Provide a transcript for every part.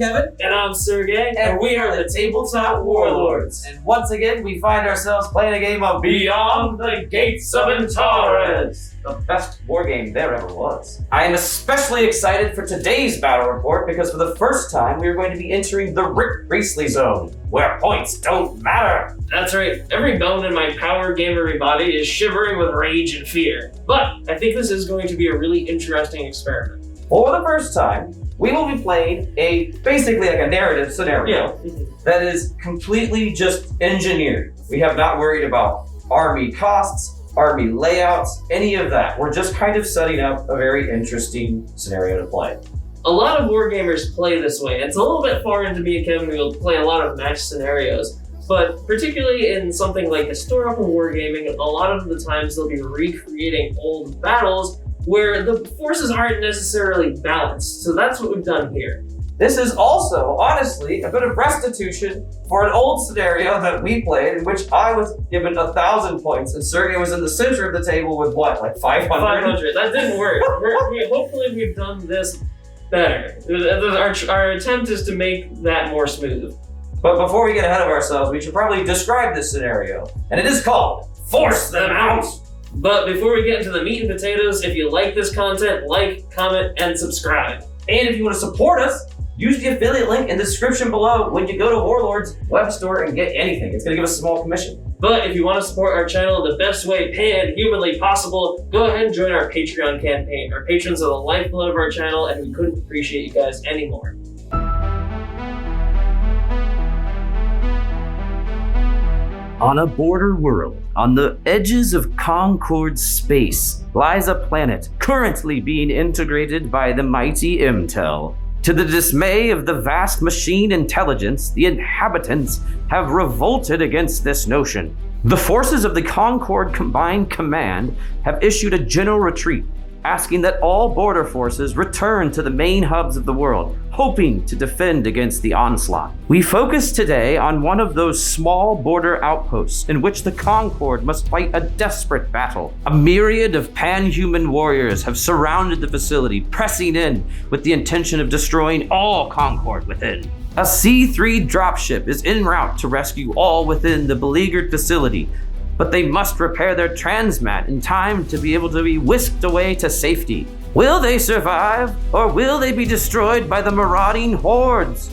Kevin. And I'm Sergey. And we are the Tabletop Warlords. And once again, we find ourselves playing a game of Beyond the Gates of Antares, the best war game there ever was. I am especially excited for today's battle report because for the first time, we are going to be entering the Rick Priestley zone, where points don't matter. That's right. Every bone in my power gamery body is shivering with rage and fear. But I think this is going to be a really interesting experiment. For the first time, we will be playing basically like a narrative scenario that is completely just engineered. We have not worried about army costs, army layouts, any of that. We're just kind of setting up a very interesting scenario to play. A lot of wargamers play this way. It's a little bit foreign to me and Kevin. We'll play a lot of match scenarios. But particularly in something like historical wargaming, a lot of the times they'll be recreating old battles where the forces aren't necessarily balanced. So that's what we've done here. This is also, honestly, a bit of restitution for an old scenario that we played in which I was given 1,000 points and Sergey was in the center of the table with what, like 500? 500. That didn't work. Hopefully we've done this better. Our attempt is to make that more smooth. But before we get ahead of ourselves, we should probably describe this scenario. And it is called Force Them Out! But before we get into the meat and potatoes, if you like this content, like, comment, and subscribe. And if you want to support us, use the affiliate link in the description below when you go to Warlord's web store and get anything. It's going to give us a small commission. But if you want to support our channel the best way pan-humanly possible, go ahead and join our Patreon campaign. Our patrons are the lifeblood of our channel, and we couldn't appreciate you guys anymore. On a border world, on the edges of Concord space, lies a planet currently being integrated by the mighty Imtel. To the dismay of the vast machine intelligence, the inhabitants have revolted against this notion. The forces of the Concord Combined Command have issued a general retreat, asking that all border forces return to the main hubs of the world, hoping to defend against the onslaught. We focus today on one of those small border outposts in which the Concord must fight a desperate battle. A myriad of pan-human warriors have surrounded the facility, pressing in with the intention of destroying all Concord within. A C-3 dropship is en route to rescue all within the beleaguered facility, but they must repair their transmat in time to be able to be whisked away to safety. Will they survive, or will they be destroyed by the marauding hordes?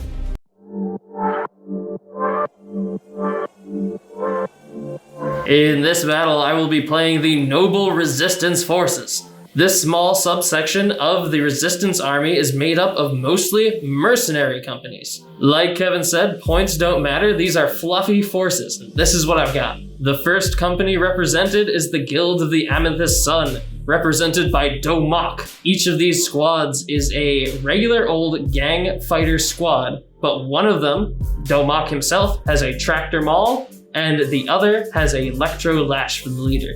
In this battle, I will be playing the Noble Resistance Forces. This small subsection of the Resistance Army is made up of mostly mercenary companies. Like Kevin said, points don't matter. These are fluffy forces. This is what I've got. The first company represented is the Guild of the Amethyst Sun, represented by Domak. Each of these squads is a regular old gang fighter squad, but one of them, Domak himself, has a tractor maul, and the other has a electro lash for the leader.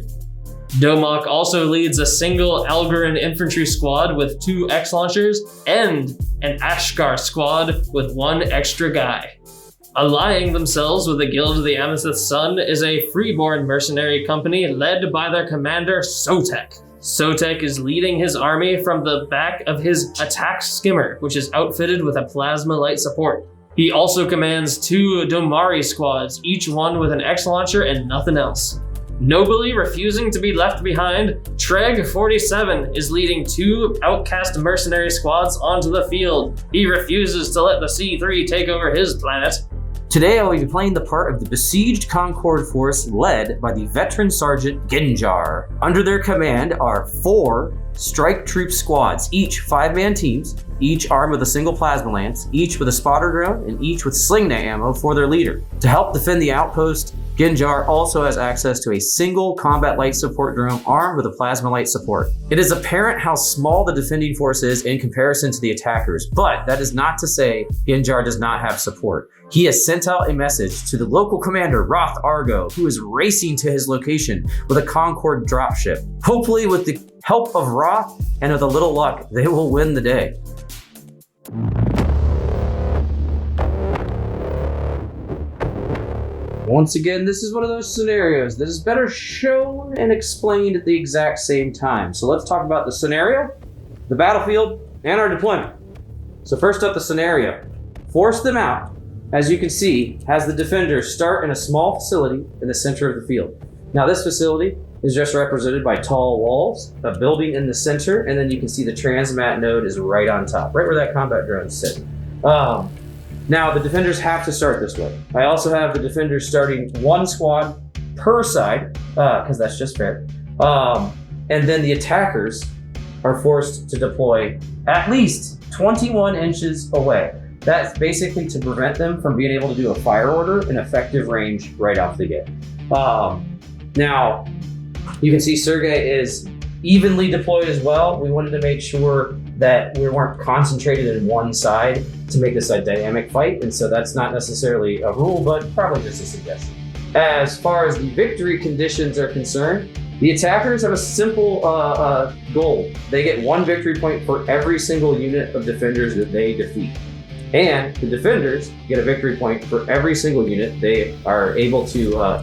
Domak also leads a single Algoran infantry squad with 2 X-launchers and an Ashgar squad with 1 extra guy. Allying themselves with the Guild of the Amethyst Sun is a freeborn mercenary company led by their commander Sotek. Sotek is leading his army from the back of his attack skimmer, which is outfitted with a plasma light support. He also commands 2 Domari squads, each one with an X-launcher and nothing else. Nobly refusing to be left behind, Treg 47 is leading 2 outcast mercenary squads onto the field. He refuses to let the C3 take over his planet. Today I will be playing the part of the besieged Concord force led by the veteran Sergeant Genjar. Under their command are 4 strike troop squads, each 5-man teams, each armed with a single plasma lance, each with a spotter drone, and each with slingnet ammo for their leader. To help defend the outpost, Genjar also has access to a single combat light support drone armed with a plasma light support. It is apparent how small the defending force is in comparison to the attackers, but that is not to say Genjar does not have support. He has sent out a message to the local commander, Roth Argo, who is racing to his location with a Concord dropship. Hopefully with the help of Roth and with a little luck, they will win the day. Once again, this is one of those scenarios that is better shown and explained at the exact same time. So let's talk about the scenario, the battlefield, and our deployment. So first up, the scenario. force them out, as you can see, has the defenders start in a small facility in the center of the field. Now this facility is just represented by tall walls, a building in the center, and then you can see the transmat node is right on top, right where that combat drone is sitting. Now the defenders have to start this way. I also have the defenders starting one squad per side, because that's just fair. And then the attackers are forced to deploy at least 21 inches away. That's basically to prevent them from being able to do a fire order in effective range right off the get. Now, you can see Sergey is evenly deployed as well. We wanted to make sure that we weren't concentrated in one side to make this a dynamic fight, and so that's not necessarily a rule, but probably just a suggestion. As far as the victory conditions are concerned, the attackers have a simple goal. They get 1 victory point for every single unit of defenders that they defeat. And the defenders get a victory point for every single unit they are able to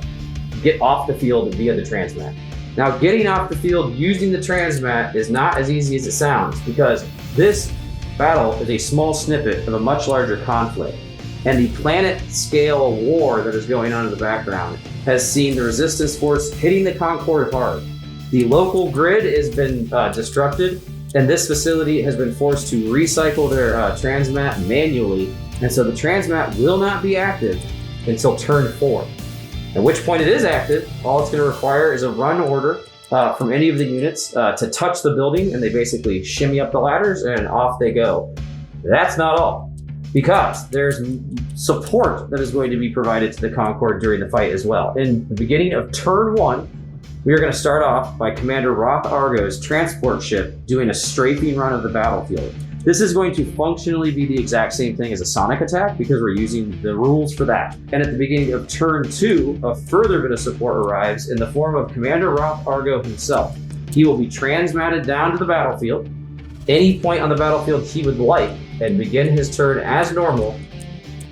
get off the field via the transmat. Now, getting off the field using the transmat is not as easy as it sounds, because this battle is a small snippet of a much larger conflict. And the planet scale war that is going on in the background has seen the resistance force hitting the Concorde hard. The local grid has been disrupted, and this facility has been forced to recycle their transmat manually, and so the transmat will not be active until turn 4. At which point it is active. All it's going to require is a run order from any of the units to touch the building, and they basically shimmy up the ladders and off they go. That's not all, because there's support that is going to be provided to the Concorde during the fight as well. In the beginning of turn 1, we are going to start off by Commander Roth Argo's transport ship doing a strafing run of the battlefield. This is going to functionally be the exact same thing as a sonic attack, because we're using the rules for that. And at the beginning of turn 2, a further bit of support arrives in the form of Commander Roth Argo himself. He will be transmatted down to the battlefield, any point on the battlefield he would like, and begin his turn as normal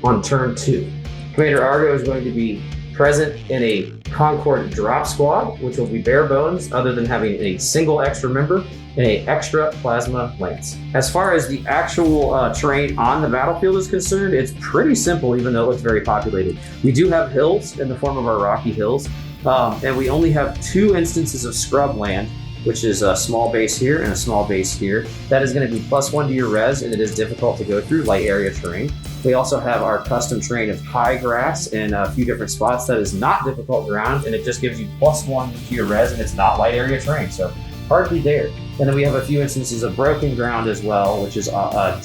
on turn 2. Commander Argo is going to be present in a Concorde drop squad, which will be bare bones other than having a single extra member and an extra plasma lance. As far as the actual terrain on the battlefield is concerned, it's pretty simple, even though it looks very populated. We do have hills in the form of our rocky hills, and we only have 2 instances of scrub land, which is a small base here and a small base here. That is going to be +1 to your res, and it is difficult to go through light area terrain. We also have our custom terrain of high grass in a few different spots. That is not difficult ground, and it just gives you +1 to your res, and it's not light area terrain, so hardly there. And then we have a few instances of broken ground as well, which is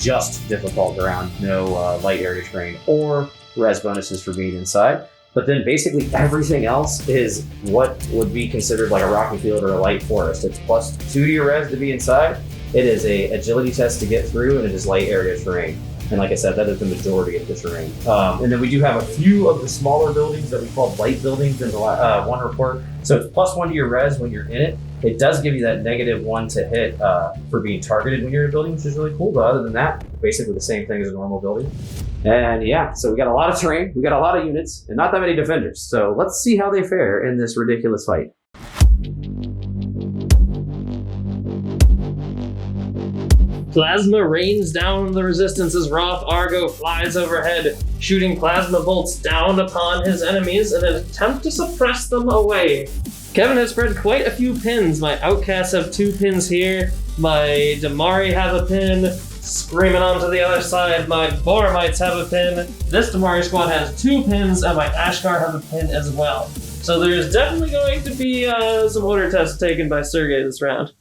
just difficult ground, no light area terrain or res bonuses for being inside. But then basically everything else is what would be considered like a rocky field or a light forest. It's +2 to your res to be inside. It is a agility test to get through, and it is light area terrain. And like I said, that is the majority of the terrain. And then we do have a few of the smaller buildings that we call light buildings in the one report. So it's +1 to your res when you're in it. It does give you that -1 to hit for being targeted when you're in a building, which is really cool. But other than that, basically the same thing as a normal building. And yeah, so we got a lot of terrain, we got a lot of units, and not that many defenders. So let's see how they fare in this ridiculous fight. Plasma rains down on the resistance as Roth Argo flies overhead, shooting plasma bolts down upon his enemies in an attempt to suppress them away. Kevin has spread quite a few pins. My outcasts have 2 pins here. My Damari have a pin. Screaming onto the other side, my Boramites have a pin. This Damari squad has 2 pins, and my Ashkar have a pin as well. So there's definitely going to be some order tests taken by Sergey this round.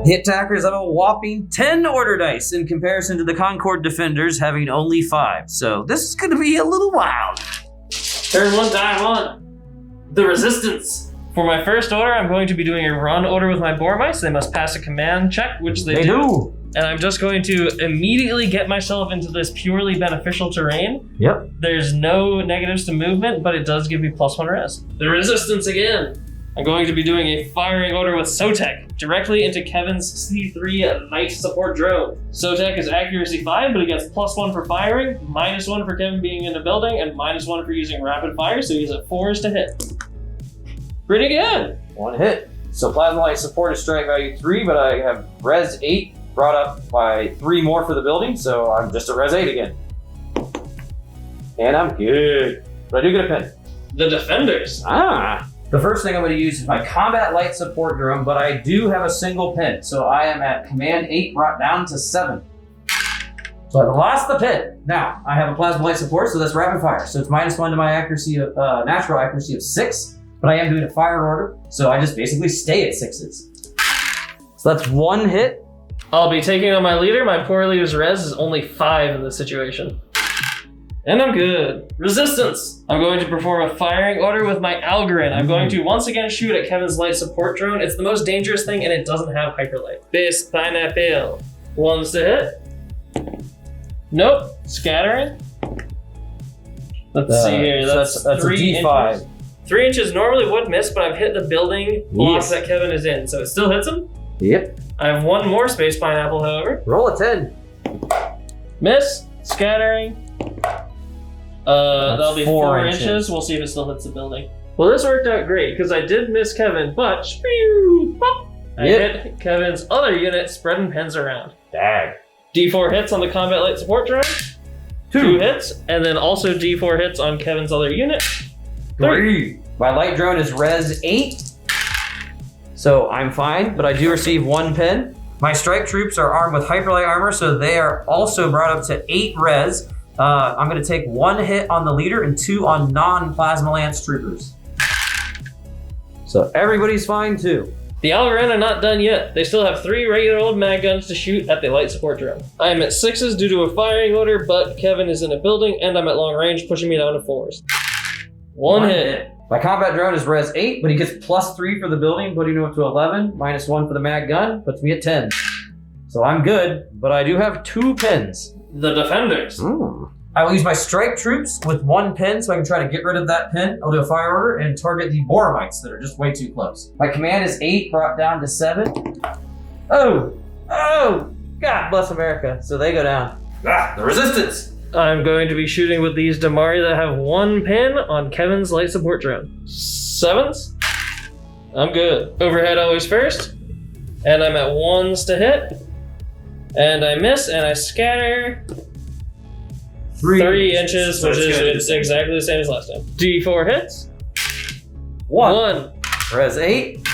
The attackers have a whopping 10 order dice in comparison to the Concorde defenders having only 5. So this is going to be a little wild. Turn 1, die 1. The resistance. For my first order, I'm going to be doing a run order with my Boramites. They must pass a command check, which they do. And I'm just going to immediately get myself into this purely beneficial terrain. Yep. There's no negatives to movement, but it does give me +1 res. The resistance again. I'm going to be doing a firing order with Sotek directly into Kevin's C3 light support drone. Sotek is accuracy 5, but he gets +1 for firing, -1 for Kevin being in the building, and -1 for using rapid fire, so he's at 4s to hit. Pretty good. 1 hit. So plasma light support is strike value 3, but I have res 8 brought up by 3 more for the building, so I'm just at res 8 again. And I'm good. But I do get a pin. The defenders. The first thing I'm going to use is my combat light support drone, but I do have a single pin. So I am at command 8 brought down to 7. So I've lost the pin. Now, I have a plasma light support, so that's rapid fire. So it's -1 to my accuracy of natural accuracy of 6, but I am doing a fire order, so I just basically stay at 6s. So that's 1 hit. I'll be taking on my leader. My poor leader's res is only 5 in this situation. And I'm good. Resistance. I'm going to perform a firing order with my Algorand. I'm going to once again shoot at Kevin's light support drone. It's the most dangerous thing and it doesn't have hyperlight. Base pineapple. 1s to hit. Nope. Scattering. Let's see here. That's a 3 D5. inches. 3 inches normally would miss, but I've hit the building block that Kevin is in, so it still hits him. Yep. I have 1 more space pineapple, however. Roll a 10. Miss. Scattering. That'll be 4 inches. We'll see if it still hits the building. Well, this worked out great because I did miss Kevin, but I hit Kevin's other unit, spreading pins around. Dag. D4 hits on the combat light support drone. 2 hits, and then also D4 hits on Kevin's other unit. 3. My light drone is res 8, so I'm fine, but I do receive 1 pin. My strike troops are armed with hyperlight armor, so they are also brought up to 8 res. I'm going to take 1 hit on the leader and 2 on non-plasma lance troopers. So everybody's fine too. The Algorand are not done yet. They still have 3 regular old mag guns to shoot at the light support drone. I am at 6s due to a firing order, but Kevin is in a building and I'm at long range, pushing me down to 4s. 1 hit. My combat drone is res 8, but he gets +3 for the building, putting him up to 11, -1 for the mag gun, puts me at 10. So I'm good, but I do have 2 pins. The defenders. I will use my strike troops with 1 pin so I can try to get rid of that pin. I'll do a fire order and target the Boramites that are just way too close. My command is 8, brought down to 7. Oh! God bless America. So they go down. The resistance! I'm going to be shooting with these Damari that have 1 pin on Kevin's light support drone. 7s? I'm good. Overhead always first. And I'm at 1s to hit. And I miss and I scatter. 3 inches, which is exactly the same as last time. D4 hits. 1. Res 8.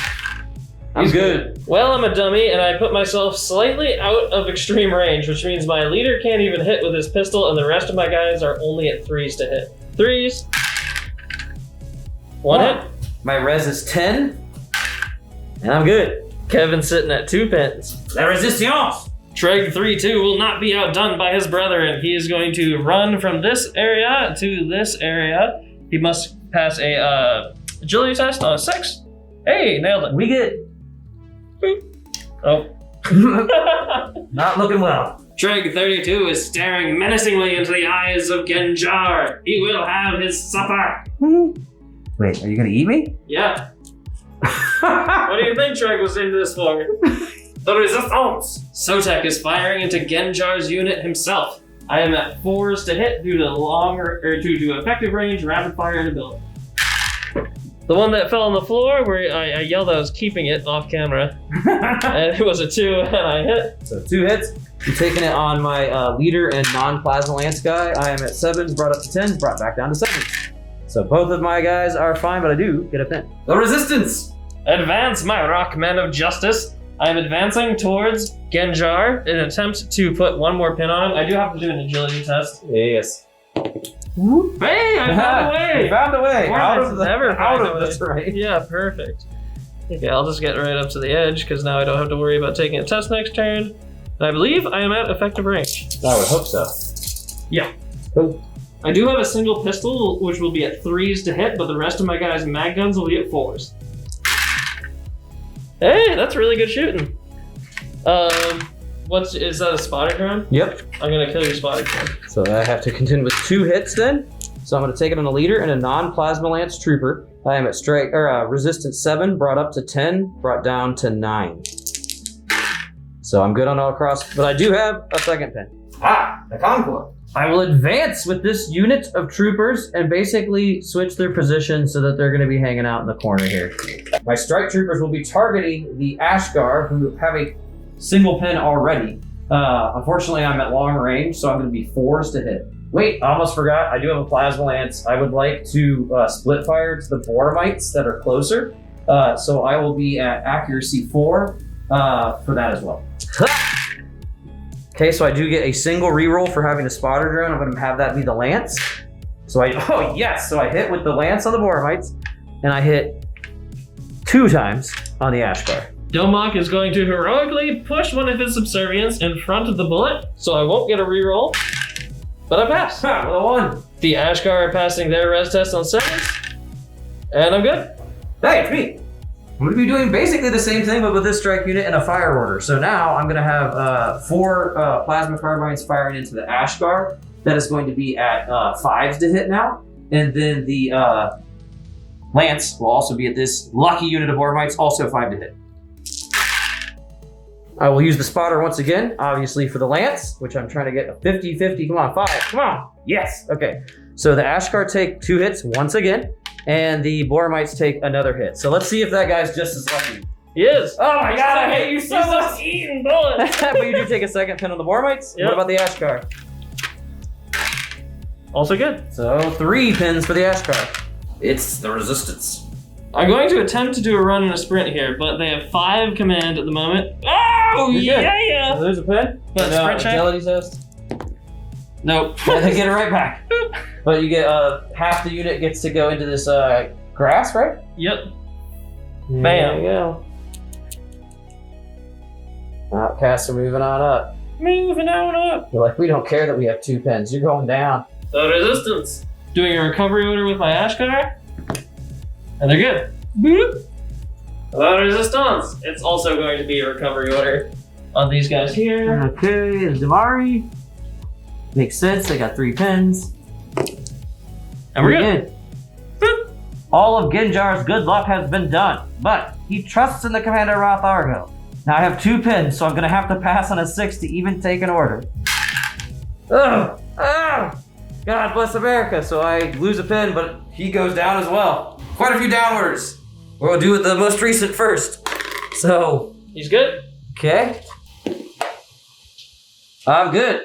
I'm good. Well, I'm a dummy, and I put myself slightly out of extreme range, which means my leader can't even hit with his pistol, and the rest of my guys are only at 3s to hit. 3s. 1 hit. My res is 10. And I'm good. Kevin's sitting at 2 pins. La resistance! Treg 3-2 will not be outdone by his brother, and he is going to run from this area to this area. He must pass a agility test on a 6. Hey, nailed it. We get... Boop. Oh. Not looking well. Treg 32 is staring menacingly into the eyes of Genjar. He will have his supper. Wait, are you gonna eat me? Yeah. What do you think Treg was into this for? The resistance! Sotek is firing into Genjar's unit himself. I am at 4s to hit due to effective range, rapid fire in the building. The one that fell on the floor, where I yelled I was keeping it off camera, and it was a 2, and I hit. So 2 hits. I'm taking it on my leader and non-plasma lance guy. I am at 7s, brought up to 10s, brought back down to 7s. So both of my guys are fine, but I do get a pin. The resistance! Advance, my rock men of justice. I am advancing towards Genjar in an attempt to put 1 more pin on him. I do have to do an agility test. Yes. Hey, I found a way! You found a way! Out of the terrain. Yeah, perfect. Okay, I'll just get right up to the edge because now I don't have to worry about taking a test next turn. And I believe I am at effective range. I would hope so. Yeah. Cool. I do have a single pistol, which will be at 3s to hit, but the rest of my guys' mag guns will be at 4s. Hey, that's really good shooting. Is that a spotter drone? Yep. I'm gonna kill your spotter drone. So I have to contend with 2 hits then. So I'm gonna take it on a leader and a non-plasma lance trooper. I am at resistance 7, brought up to 10, brought down to 9. So I'm good on all across, but I do have a second pin. The Concord. I will advance with this unit of troopers and basically switch their position so that they're gonna be hanging out in the corner here. My strike troopers will be targeting the Ashgar, who have a single pin already. Unfortunately, I'm at long range, so I'm going to be forced to hit. Wait, I almost forgot. I do have a plasma lance. I would like to split fire to the Boramites that are closer. So I will be at accuracy 4 for that as well. Okay, so I do get a single reroll for having a spotter drone. I'm going to have that be the lance. So I hit with the lance on the Boramites, and I hit 2 times on the Ashgar. Domok is going to heroically push one of his subservients in front of the bullet, so I won't get a reroll, but I pass. With a 1. The Ashgar are passing their res test on 7s, and I'm good. Hey, it's me. I'm going to be doing basically the same thing, but with this strike unit and a fire order. So now I'm going to have 4 plasma carbines firing into the Ashgar. That is going to be at 5s to hit now. And then the Lance will also be at this lucky unit of Boramites, also 5 to hit. I will use the spotter once again, obviously for the Lance, which I'm trying to get a 50-50. Come on, 5, come on. Yes, okay. So the Ashgar take 2 hits once again, and the Boramites take another hit. So let's see if that guy's just as lucky. He is. Oh my god, I hate you so much. Eating bullets. But you do take a second pin on the Boramites. Yep. What about the Ashgar? Also good. So 3 pins for the Ashgar. It's the resistance. I'm going to attempt to do a run and a sprint here, but they have 5 command at the moment. Oh, You're good. yeah! So there's a pin. But sprint check? Agility test. Nope. Yeah, they get it right back. But you get half the unit gets to go into this grass, right? Yep. There Bam. you go. Outcasts are moving on up. Moving on up. They're like, we don't care that we have 2 pins. You're going down. The resistance. Doing a recovery order with my Ashgar. And they're good. Boop. The resistance. It's also going to be a recovery order on these guys here. Okay, the Davari. Makes sense. They got 3 pins. And we're good. All of Genjar's good luck has been done, but he trusts in the Commander Roth Argo. Now I have 2 pins, so I'm gonna have to pass on a 6 to even take an order. Ugh! Ah! God bless America. So I lose a pin, but he goes down as well. Quite a few downwards. We'll do with the most recent first. So, He's good. okay. I'm good.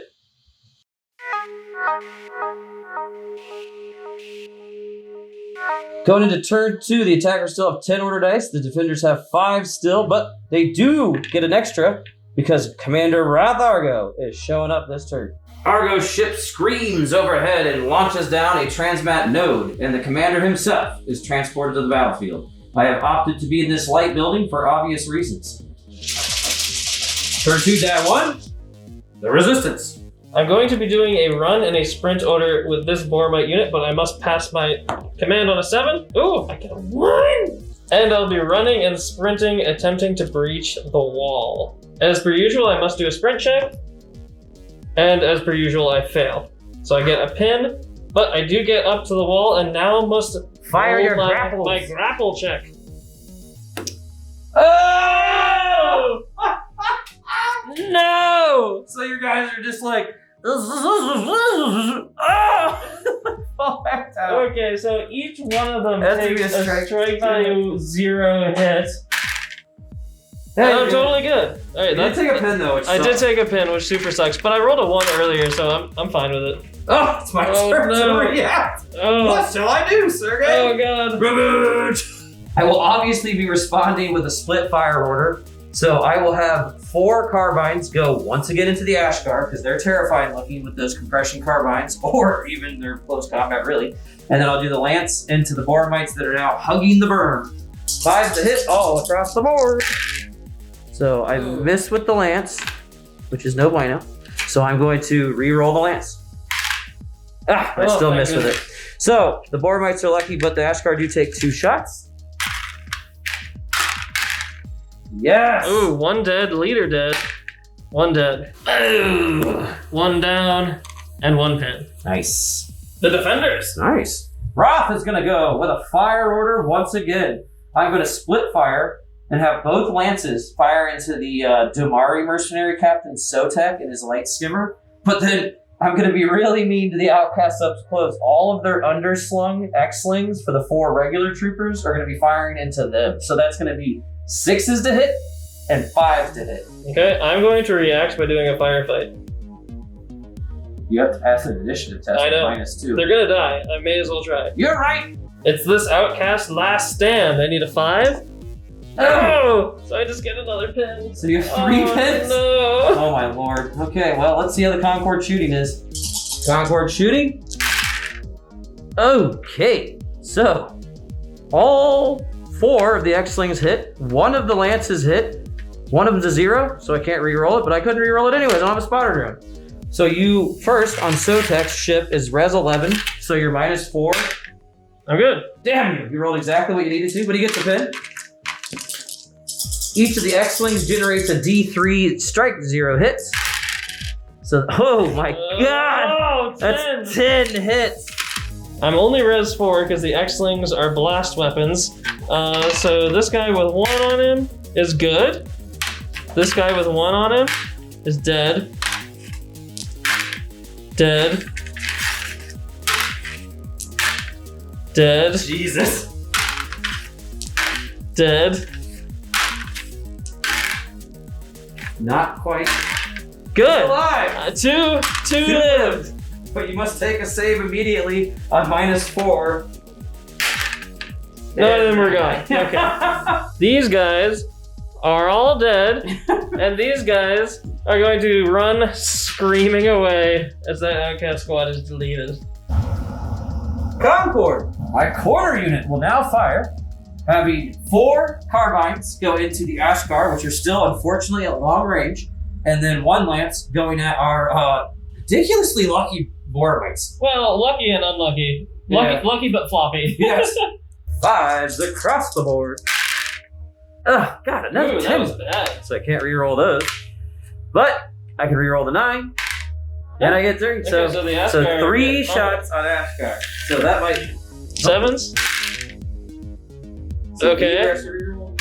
Going into turn 2, the attackers still have 10 order dice. The defenders have 5 still, but they do get an extra because Commander Roth Argo is showing up this turn. Argo's ship screams overhead and launches down a transmat node, and the commander himself is transported to the battlefield. I have opted to be in this light building for obvious reasons. Turn 2, Dad 1, the resistance. I'm going to be doing a run and a sprint order with this Boramite unit, but I must pass my command on a 7. Ooh, I get a 1! And I'll be running and sprinting, attempting to breach the wall. As per usual, I must do a sprint check. And as per usual, I fail. So I get a pin, but I do get up to the wall and now must Fire roll your my grapples. grapple check. Oh! No! So you guys are just like, fall back down. Okay, so each one of them That's takes gonna be a a strike. strike value 0 hit. Hey, I'm totally good. All right, You did take a pin though. Which I did sucks. take a pin, which super sucks, but I rolled a 1 earlier, so I'm fine with it. Oh, it's my Oh, turn no. to react. Oh, What shall I do, Sergey? oh god. Revenge! I will obviously be responding with a split fire order. So I will have 4 carbines go once again into the Ashgar because they're terrifying looking with those compression carbines, or even their close combat really. And then I'll do the lance into the Boramites that are now hugging the berm. 5 to hit all across the board. So I miss with the lance, which is no bueno. So I'm going to re-roll the lance. Ah, I Oh, still my miss with it. So the Boramites are lucky, but the Ashgar do take 2 shots. Yes! Ooh, 1 dead, leader dead. 1 dead. Ooh. 1 down, and 1 pin. Nice. The defenders. Nice. Roth is going to go with a fire order once again. I'm going to split fire and have both lances fire into the Domari mercenary captain Sotek and his light skimmer. But then I'm going to be really mean to the outcasts up close. All of their underslung X-slings for the 4 regular troopers are going to be firing into them. So that's going to be 6s to hit and 5s to hit. Okay, I'm going to react by doing a firefight. You have to pass an initiative test. I know. -2. They're gonna die. I may as well try. You're right. It's this outcast last stand. I need a 5. Oh! So I just get another pin. So you have 3 pins? No. Oh my lord. Okay, well, let's see how the Concord shooting is. Concord shooting? Okay, so all 4 of the X-slings hit. 1 of the lances hit. 1 of them's a 0, so I can't re-roll it, but I couldn't re-roll it anyways. I don't have a spotter drone. So you first on Sotek's ship is res 11, so you're -4. I'm good. Damn you! You rolled exactly what you needed to, but he gets a pin. Each of the X-slings generates a D3 strike, 0 hits. So, oh my god! Oh, 10. That's 10 hits! I'm only res 4 because the X-slings are blast weapons. So this guy with 1 on him is good. This guy with 1 on him is dead. Dead. Dead. Jesus. Dead. Not quite. Good. Alive! Two lived. But you must take a save immediately on -4. None of them are gone. Okay. These guys are all dead, and these guys are going to run screaming away as that outcast squad is deleted. Concord, my corner unit will now fire, having 4 carbines go into the Ashgar, which are still unfortunately at long range, and then 1 lance going at our ridiculously lucky Borwites. Well, lucky and unlucky. Yeah. Lucky but floppy. Yes. 5s across the board. Oh, God, another Ooh, 10. that was bad. So I can't re-roll those. But I can re-roll the 9. And I get 3. Okay, So, so the Ashgar 3 get- shots on Ashgar. So that might... 7s? So Okay. you guys re-roll?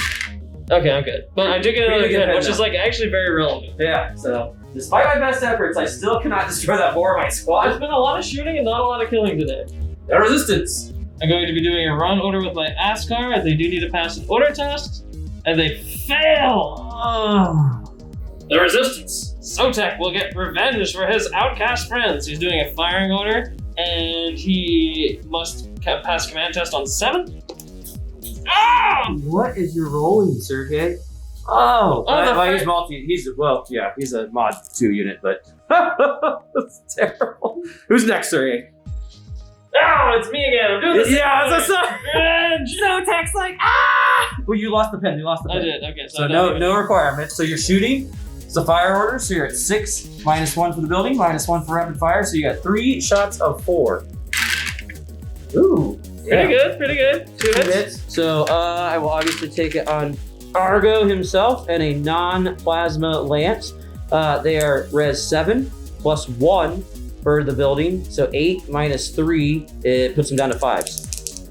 Okay, I'm good. But I do get We another do get 10, a which pen is now. like actually very relevant. Yeah, so despite my best efforts, I still cannot destroy that boar of my There's squad. been a lot of shooting and not a lot of killing today. No resistance. I'm going to be doing a run order with my Askar, and they do need to pass an order test, and they fail! Oh. The resistance. Sotek will get revenge for his outcast friends. He's doing a firing order, and he must pass command test on 7. Ah! What is your rolling, Sergey? Oh, the he's multi. He's a mod 2 unit, but that's terrible. Who's next, Sergey? Oh, it's me again. I'm doing this. Yeah, that's a Revenge! Sotek's like ah. Well, you lost the pen. You lost the I pen. did. Okay, So no requirement. So you're shooting. It's a fire order. So you're at 6, -1 for the building, -1 for rapid fire. So you got 3 shots of 4. Ooh, Pretty good. Pretty good. 2 hits. So I will obviously take it on Argo himself and a non-plasma lance. They are res 7 +1 for the building. So 8 -3, it puts him down to 5s.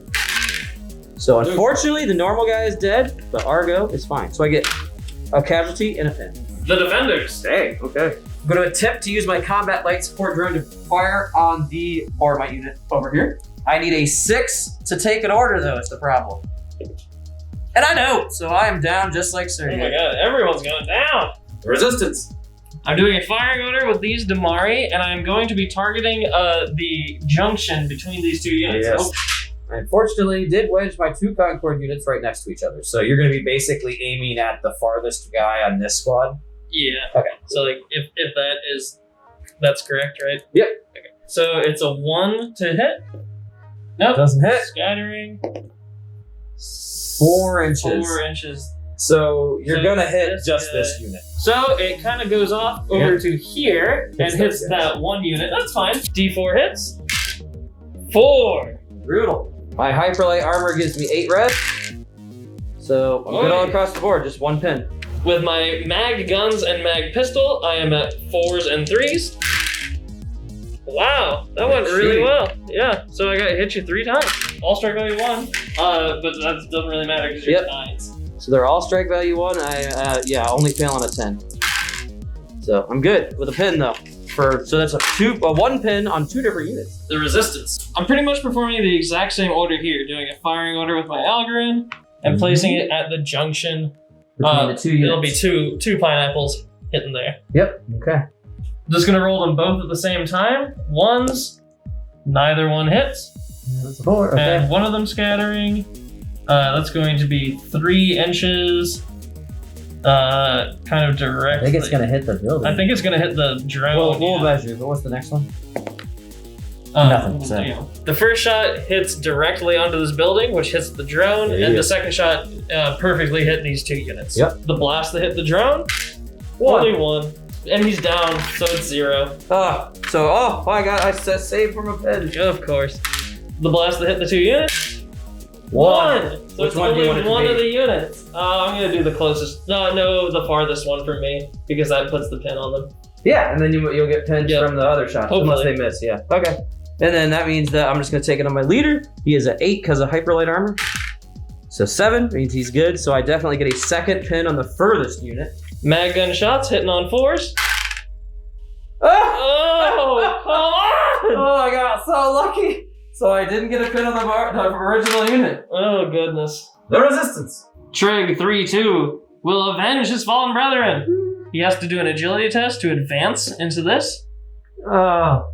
So unfortunately, the normal guy is dead, but Argo is fine. So I get a casualty and a pin. The defenders. Dang, okay. I'm going to attempt to use my combat light support drone to fire on the Bormite unit over here. I need a 6 to take an order, though, is the problem. And I know, so I am down just like Oh my Sergey. god, everyone's going down. Resistance. I'm doing a firing order with these Damari, and I'm going to be targeting the junction between these 2 units. Yes. I unfortunately did wedge my 2 Concord units right next to each other. So you're going to be basically aiming at the farthest guy on this squad. Yeah. Okay. So like if that's correct, right? Yep. Okay. So it's a 1 to hit. Nope. Doesn't hit. Scattering. 4 inches. 4 inches. So you're So going to hit this just guy- this unit. So it kind of goes off over to here and hits that 1 unit. That's fine. D4 hits. 4. Brutal. My hyperlight armor gives me 8 red. So I'm good all across the board, just 1 pin. With my mag guns and mag pistol, I am at 4s and 3s. Wow, that went really well. Yeah, so I got hit you 3 times. All strike value 1. But that doesn't really matter because you're 9s. So they're all strike value 1. I only fail on a 10. So I'm good with a pin though. so that's a 1 pin on 2 different units. The resistance. I'm pretty much performing the exact same order here, doing a firing order with my Algorand and placing it at the junction. Between the 2 units. It'll be two pineapples hitting there. Yep. Okay. Just gonna roll them both at the same time. Ones, neither one hits. That's a 4. Okay. And one of them scattering. That's going to be 3 inches. Kind of direct. I think it's gonna hit the building. I think it's gonna hit the drone. We'll measure, but what's the next one? Nothing. So. Yeah. The first shot hits directly onto this building, which hits the drone, and the second shot perfectly hit these 2 units. Yep. The blast that hit the drone, only 1, and he's down, so it's 0. I saved from a pin. Of course. The blast that hit the 2 units, 1. So Which it's one do you want only it to 1 be? of the units. I'm gonna do the closest. No, the farthest one for me, because that puts the pin on them. Yeah, and then you'll get pins from the other shots, unless they miss. Yeah. Okay. And then that means that I'm just gonna take it on my leader. He is at 8 because of hyperlight armor. So 7 means he's good. So I definitely get a second pin on the furthest unit. Mag gun shots hitting on 4s. Ah! Oh, come on! Oh, I got so lucky. So I didn't get a pin on the original unit. Oh, goodness. The resistance. Trig 3-2 will avenge his fallen brethren. He has to do an agility test to advance into this. Oh.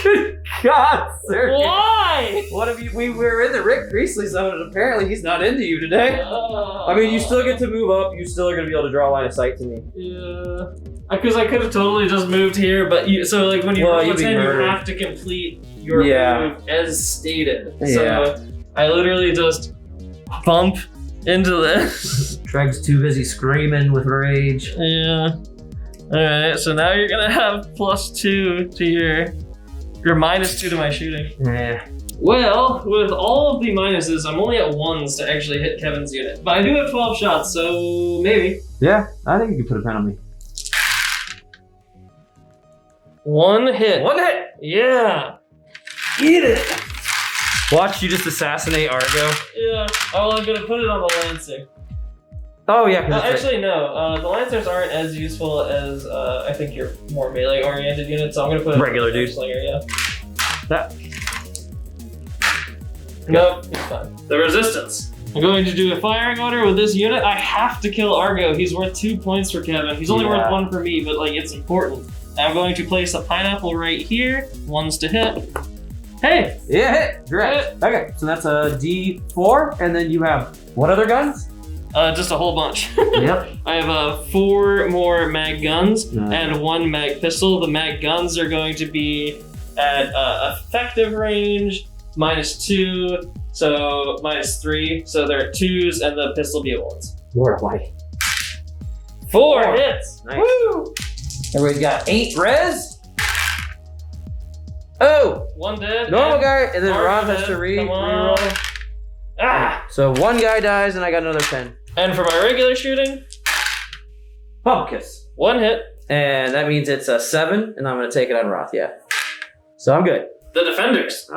Good God, sir. Why? What have you? We were in the Rick Priestley zone, and apparently he's not into you today. I mean, you still get to move up. You still are going to be able to draw a line of sight to me. Yeah. Because I could have totally just moved here, but when you roll a 10, you have to complete your move as stated. Yeah. So I literally just bump into this. Treg's too busy screaming with rage. Yeah. Alright, so now you're gonna have +2 to your -2 to my shooting. Yeah. Well, with all of the minuses, I'm only at 1s to actually hit Kevin's unit. But I do have 12 shots, so maybe. Yeah, I think you can put a pen on me. 1 hit. 1 hit! Yeah. Eat it! Watch you just assassinate Argo. Yeah. Oh, I'm gonna put it on the Lancer. Oh, yeah. Actually, no. The Lancers aren't as useful as I think your more melee-oriented units, so I'm gonna put it Regular on the dude. Slinger, yeah. That. Nope, it's fine. The resistance. I'm going to do a firing order with this unit. I have to kill Argo. He's worth 2 points for Kevin. He's only worth 1 for me, but it's important. I'm going to place a pineapple right here. 1s to hit. Hey! Yeah, hit! Great. Okay, so that's a D4, and then you have what other guns? Just a whole bunch. Yep. I have 4 more mag guns and 1 mag pistol. The mag guns are going to be at effective range -2, so -3. So they're at 2s, and the pistol be at 1s. Lord Almighty. 4 hits. Nice. Woo! Everybody's got 8 res. Oh! 1 dead. Normal guy, and then Mark Rob has dead. to Come reroll. on. Ah! So 1 guy dies, and I got another 10. And for my regular shooting, Pumpkiss. 1 hit. And that means it's a 7, and I'm going to take it on Roth, yeah. So I'm good. The defenders.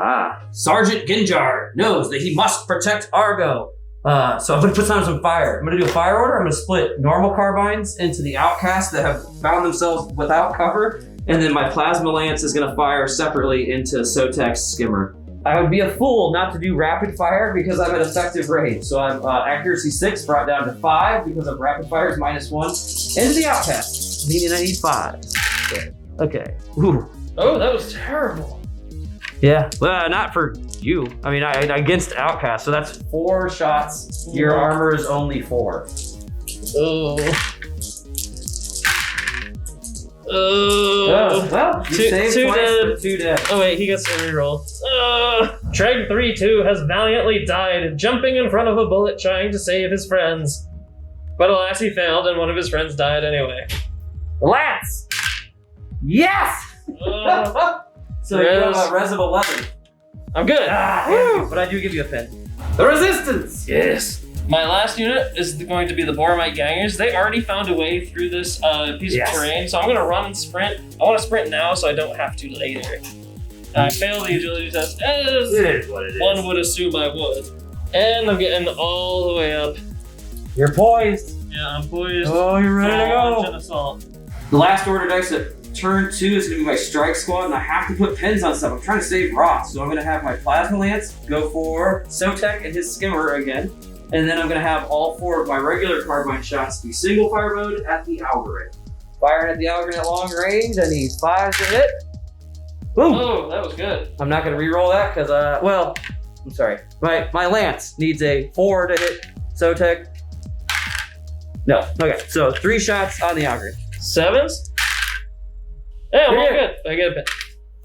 Sergeant Ginjar knows that he must protect Argo. So I'm going to put some fire. I'm going to do a fire order. I'm going to split normal carbines into the outcasts that have found themselves without cover. And then my plasma lance is going to fire separately into Sotek's skimmer. I would be a fool not to do rapid fire because I'm at effective range. So I'm accuracy 6 brought down to 5 because of rapid fire is -1. Into the outcast, meaning I need 5. Okay. Ooh. Oh, that was terrible. Yeah. Well, not for you. I mean, I against outcast. So that's 4 shots. Your armor is only 4. Oh. Well, you saved 2 twice dead. for 2 dead. Oh wait, he gets to reroll. Treg 3-2 has valiantly died, jumping in front of a bullet trying to save his friends. But alas, he failed, and one of his friends died anyway. Lance! Yes! So you have a res of 11. I'm good. But I do give you a pin. The resistance! Yes. My last unit is going to be the Boromite Gangers. They already found a way through this piece of terrain, so I'm going to run and sprint. I want to sprint now so I don't have to later. I failed the agility test, as It is what it is. one would assume I would. And I'm getting all the way up. You're poised. Yeah, I'm poised. Oh, you're ready to Launch go. and assault. The last order dice that turn 2 is gonna be my strike squad, and I have to put pins on stuff. I'm trying to save Ross, so I'm gonna have my plasma lance go for Sotek and his skimmer again, and then I'm gonna have all 4 of my regular carbine shots be single fire mode at the Algorand. Firing at the Algorand at long range. I need 5 to hit. Boom! Oh, that was good. I'm not gonna re-roll that because, well, I'm sorry. My lance needs a 4 to hit Sotek. No. Okay. So 3 shots on the Algorand. 7s? Yeah, I'm all Yeah. good. I get a pin.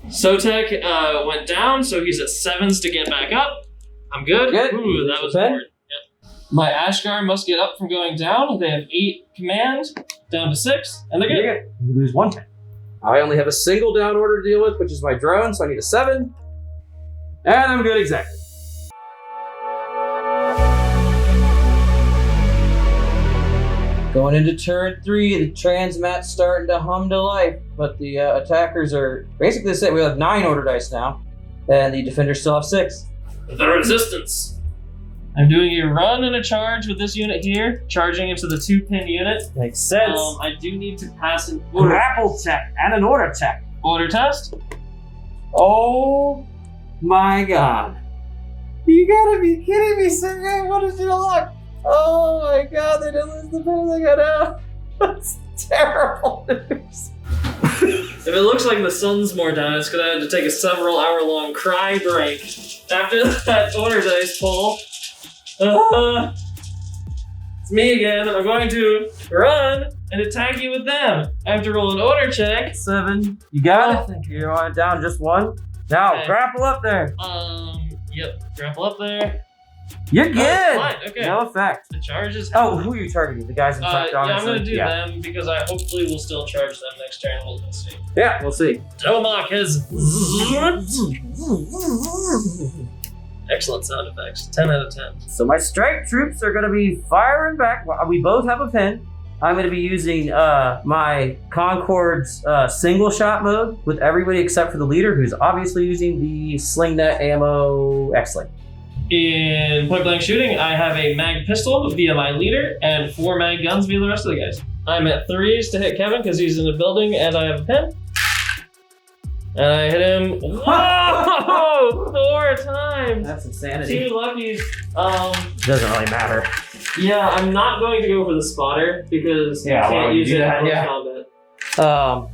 Sotek went down, so he's at 7s to get back up. I'm good. Good. Ooh, that was Pin. hard. Yep. My Ashgar must get up from going down. They have 8 command, down to 6, and they're good. You lose 1 pin. I only have a single down order to deal with, which is my drone, so I need a 7. And I'm good exactly. Going into turn 3, the transmat's starting to hum to life, but the attackers are basically the same. We have 9 order dice now, and the defenders still have 6. The resistance. I'm doing a run and a charge with this unit here, charging into the 2-pin unit. Makes sense. I do need to pass an order, Grapple check and an order check. order test. Oh my god. You gotta be kidding me, Sergey. What is your luck? Oh my god, they didn't lose the pin they got out. That's terrible news. If it looks like the sun's more down, it's because I had to take a several hour-long cry break after that order dice pull. It's me again. I'm going to run and attack you with them. I have to roll an order check. 7. You got it? You're on down just 1. Now, Okay. grapple up there. Yep. Grapple up there. You're Oh, good. it's fine. Okay. No effect. The charge is. Oh, who are you targeting? The guys in front, yeah, I'm obviously? gonna do them because I hopefully will still charge them next turn. We'll see. Yeah, we'll see. Domok has. Excellent sound effects. 10 out of 10. So my strike troops are going to be firing back. We both have a pin. I'm going to be using my Concord's single shot mode with everybody except for the leader, who's obviously using the sling net ammo X-Sling. In point blank shooting, I have a mag pistol via my leader and 4 mag guns via the rest of the guys. I'm at 3s to hit Kevin because he's in the building and I have a pin. And I hit him. Whoa! 4 times. That's insanity. 2 luckies. Doesn't really matter. Yeah, I'm not going to go for the spotter because Yeah, you why can't would you use do it in that? close Yeah. combat.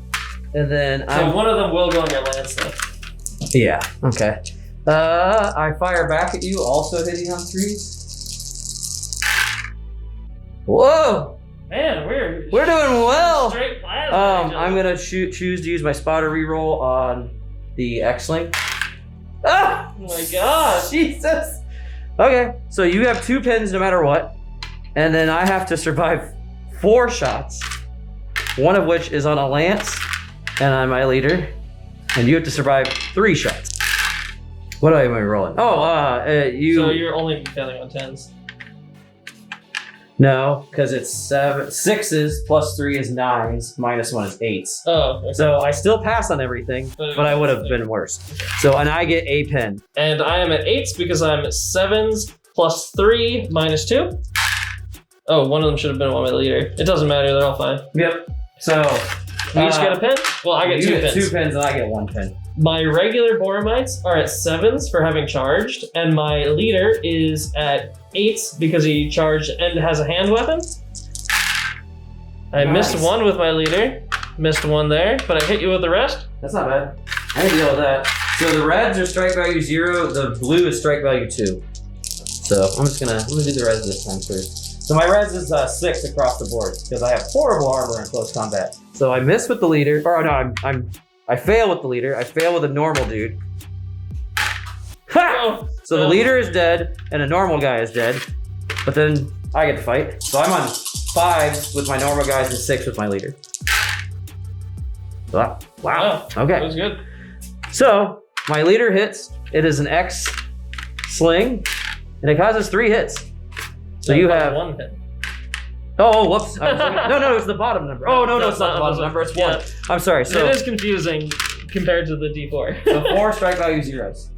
And then So one of them will go on your lance though. Yeah. Okay. I fire back at you, also hitting on 3s. Whoa! Man, we're We're doing well. straight plasma. I'm gonna choose to use my spotter reroll on the X-Link. Ah! Oh my gosh. Jesus! Okay, so you have 2 pins no matter what, and then I have to survive 4 shots, one of which is on a lance and on my leader, and you have to survive 3 shots. What am I rolling? Oh, you. So you're only failing on 10s. No, because it's 6s plus 3 is 9s, minus 1 is 8s. Oh, okay. So I still pass on everything, but I would have been worse. So, and I get a pin. And I am at 8s because I'm at 7s plus 3 minus 2. Oh, one of them should have been on my leader. It doesn't matter, they're all fine. Yep. So You each get a pin? Well, I get you 2 get pins. 2 pins and I get 1 pin. My regular Boramites are at 7s for having charged, and my leader is at 8s because he charged and has a hand weapon. I missed Nice. 1 with my leader, missed 1 there, but I hit you with the rest. That's not bad. I can deal with that. So the reds are strike value 0, the blue is strike value 2. So I'm do the reds this time first. So my reds is 6 across the board because I have horrible armor in close combat. So I miss with the leader, or no, I fail with the leader. I fail with a normal dude. Ha! Oh, So the leader is dead, and a normal guy is dead. But then I get to fight. So I'm on 5s with my normal guys and 6 with my leader. Wow. That Okay. was good. So my leader hits. It is an X sling, and it causes 3 hits. So you have 1 pin. Oh, whoops. No, it's the bottom number. Oh, no, it's not the bottom number. It's 1. Yeah. I'm sorry. So, It is confusing compared to the D4. so 4 strike value 0s.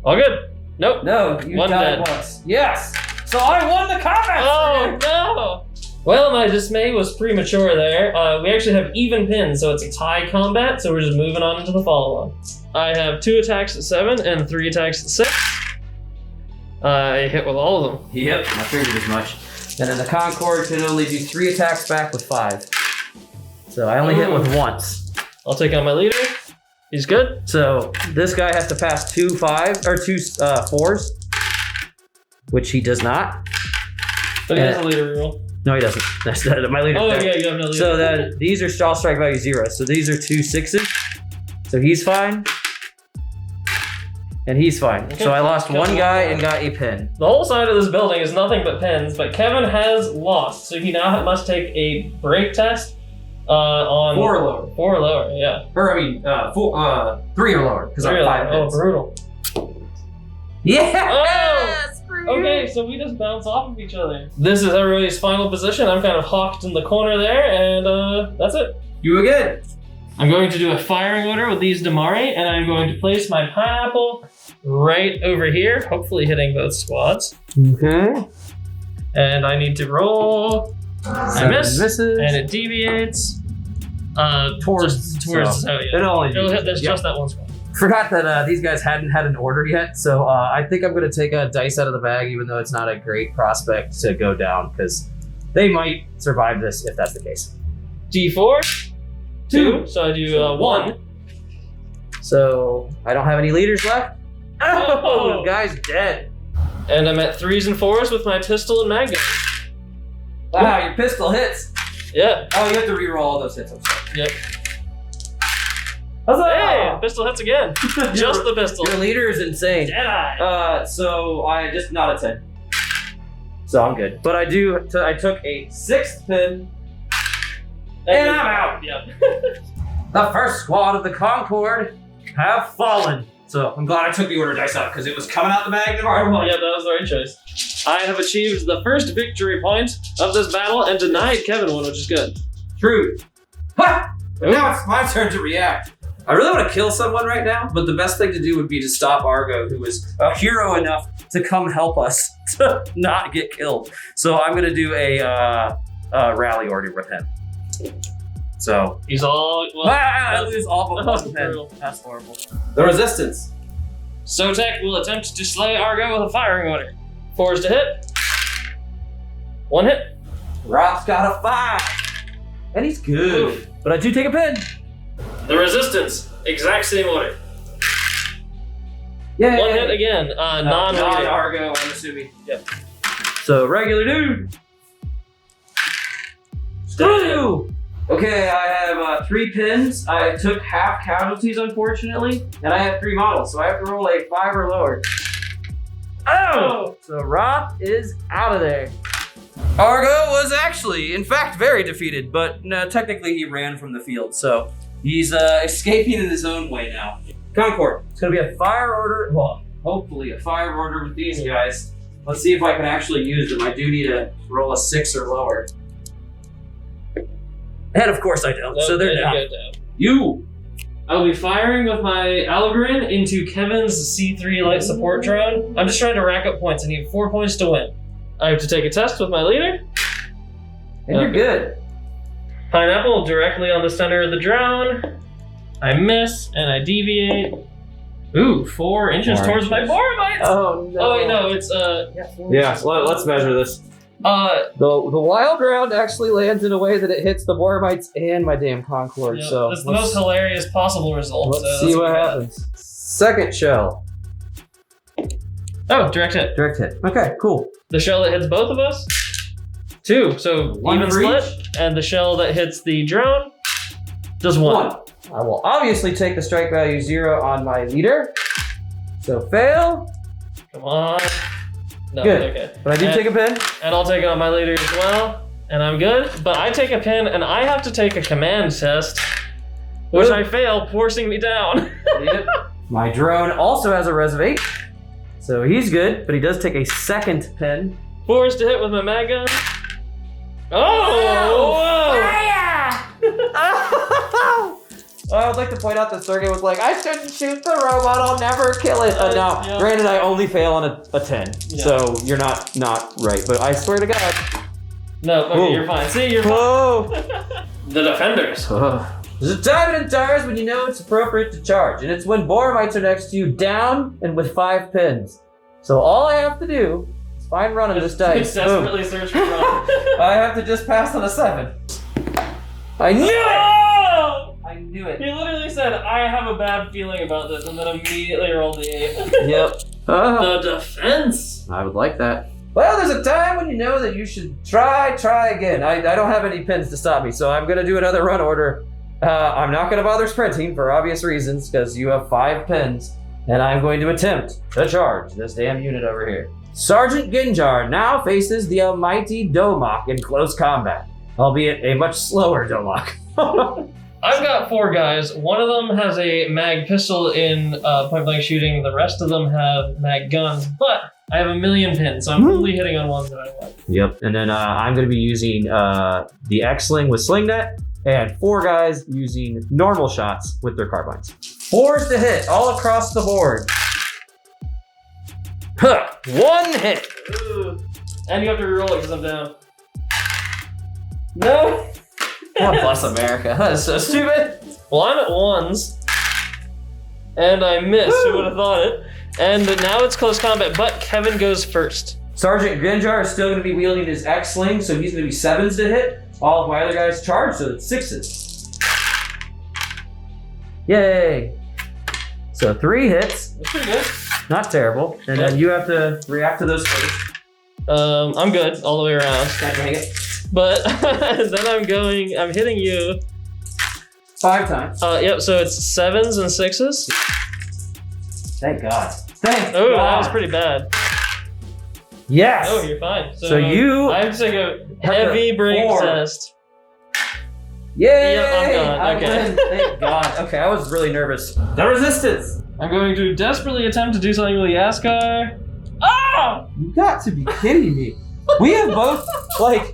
All good. Nope. No, you 1 died dead. once. Yes. So I won the combat. Oh no! Well, my dismay was premature there. We actually have even pins, so it's a tie combat, so we're just moving on into the follow-on. I have 2 attacks at 7 and 3 attacks at 6. I hit with all of them. Yep, I figured as much. And then the Concord can only do 3 attacks back with 5. So I only hit with once. I'll take on my leader. He's good. So this guy has to pass 2 4s, which he does not. But he has a leader reroll. No, he doesn't. That's my leader. Oh, yeah, you have no leader. So then these are straw strike value 0. So these are 2 6s. So he's fine. And he's fine. Okay. So I lost 1 guy and got a pin. The whole side of this building is nothing but pins, but Kevin has lost, so he now must take a break test on 4 or lower. 4 or lower, yeah. Or, I mean, 3 or lower, because I'm 5 Oh, hits. brutal. Yeah! Okay, so we just bounce off of each other. This is everybody's final position. I'm kind of hawked in the corner there, and that's it. You again. I'm going to do a firing order with these Damari, and I'm going to place my pineapple right over here, hopefully hitting both squads. Okay. And I need to roll. I miss, Misses. and it deviates. Towards. Towards. So Oh yeah. it only It'll hit this yeah. just that one squad. Forgot that these guys hadn't had an order yet, so I think I'm going to take a dice out of the bag, even though it's not a great prospect to go down, because they might survive this if that's the case. D4. 2. So I do 1. So I don't have any leaders left. Oh. The guy's dead. And I'm at 3s and 4s with my pistol and mag gun. Wow, your pistol hits. Yeah. Oh, you have to reroll all those hits. I'm sorry. Yep. Huzzah! Hey, pistol hits again. Just the pistol. Your leader is insane. Jedi. So I just not a 10. So I'm good. But I took a 6th pin. And I'm out. Yeah. The first squad of the Concord have fallen. So I'm glad I took the order dice out, because it was coming out the bag no matter what. Yeah, that was the right choice. I have achieved the first victory point of this battle and denied Kevin one, which is good. True. Ha! But now it's my turn to react. I really want to kill someone right now, but the best thing to do would be to stop Argo, who is a hero enough to come help us to not get killed. So I'm going to do a rally order with him. So He's all I lose all but 1 pin. brutal. That's horrible. The resistance. Sotek will attempt to slay Argo with a firing order. 4s to hit. 1 hit. Roth's got a 5. And he's good. But I do take a pin. The resistance, exact same order. Yeah. 1 hit again. Non-leading. Argo, I'm assuming. Yep. So regular dude. Screw. Okay, I have 3 pins. I took half casualties, unfortunately, and I have 3 models, so I have to roll a 5 or lower. Oh! So Roth is out of there. Argo was actually, in fact, very defeated, but no, technically he ran from the field, so he's escaping in his own way now. Concord, it's gonna be a fire order, well, hopefully a fire order with these guys. Let's see if I can actually use them. I do need to roll a 6 or lower. And of course I don't, so they're down. You! I will be firing with my Algorand into Kevin's C3 light support drone. I'm just trying to rack up points. I need 4 points to win. I have to take a test with my leader. And you're good. Pineapple directly on the center of the drone. I miss and I deviate. Ooh, 4 inches 4 towards my inches. Boramites. Oh no. Oh wait, no, it's 4 inches. Let's measure this. Uh, The wild round actually lands in a way that it hits the Boramites and my damn Concord. yeah, So that's the most hilarious possible result. let's so see that's what okay. happens. Second shell, Oh, direct hit. direct hit. Okay, cool. The shell that hits both of us, 2. So 1 even for split. And the shell that hits the drone, just 1. I will obviously take the strike value 0 on my leader. So fail, Come on. No, Good. okay. but I do take a pin. And I'll take it on my leader as well. And I'm good. But I take a pin and I have to take a command test, which Ooh. I fail, forcing me down. Yep. My drone also has a res of 8. So he's good, but he does take a second pin. 4s to hit with my mag gun. Oh! I would like to point out that Sergey was like, I shouldn't shoot the robot, I'll never kill it. No, Yeah. granted, I only fail on a 10, Yeah. so you're not right, but I swear to God. No, okay, Whoa. you're fine. See, you're Whoa! fine. The defenders. There's a time in Antares when you know it's appropriate to charge, and it's when boar mites are next to you down and with 5 pins. So all I have to do is find run on this dice. Desperately search for Ron. I have to just pass on a 7. I knew it! Oh! I knew it. He literally said, I have a bad feeling about this, and then immediately rolled the 8. Yep. The defense. I would like that. Well, there's a time when you know that you should try again. I don't have any pins to stop me, so I'm going to do another run order. I'm not going to bother sprinting for obvious reasons, because you have 5 pins, and I'm going to attempt to charge this damn unit over here. Sergeant Ginjar now faces the almighty Domok in close combat, albeit a much slower Domok. I've got 4 guys. One of them has a mag pistol in point blank shooting. The rest of them have mag guns, but I have a million pins, so I'm only hitting on ones that I like. Yep, and then I'm going to be using the X-Sling with Sling Net, and 4 guys using normal shots with their carbines. 4s to hit all across the board. Huh, 1 hit. Ooh. And you have to reroll it because I'm down. No. God bless America. That is so stupid. Well, I'm at 1s, and I missed. Who would have thought it? And now it's close combat, but Kevin goes first. Sergeant Grinjar is still going to be wielding his X-Sling, so he's going to be 7s to hit. All of my other guys charge, so it's 6s. Yay. So 3 hits. That's pretty good. Not terrible. And then you have to react to those first. I'm good all the way around. God dang it. But then I'm hitting you. 5 times. Yep, so it's 7s and 6s. Thank God. Thank Oh, God. that was pretty bad. Yes. Oh, you're fine. So you I have to take a heavy brain 4. test. Yay! Yep, I'm done. I Okay. win. Thank God. Okay, I was really nervous. The resistance. I'm going to desperately attempt to do something with the Askar. Oh! You got to be kidding me. We have both, like,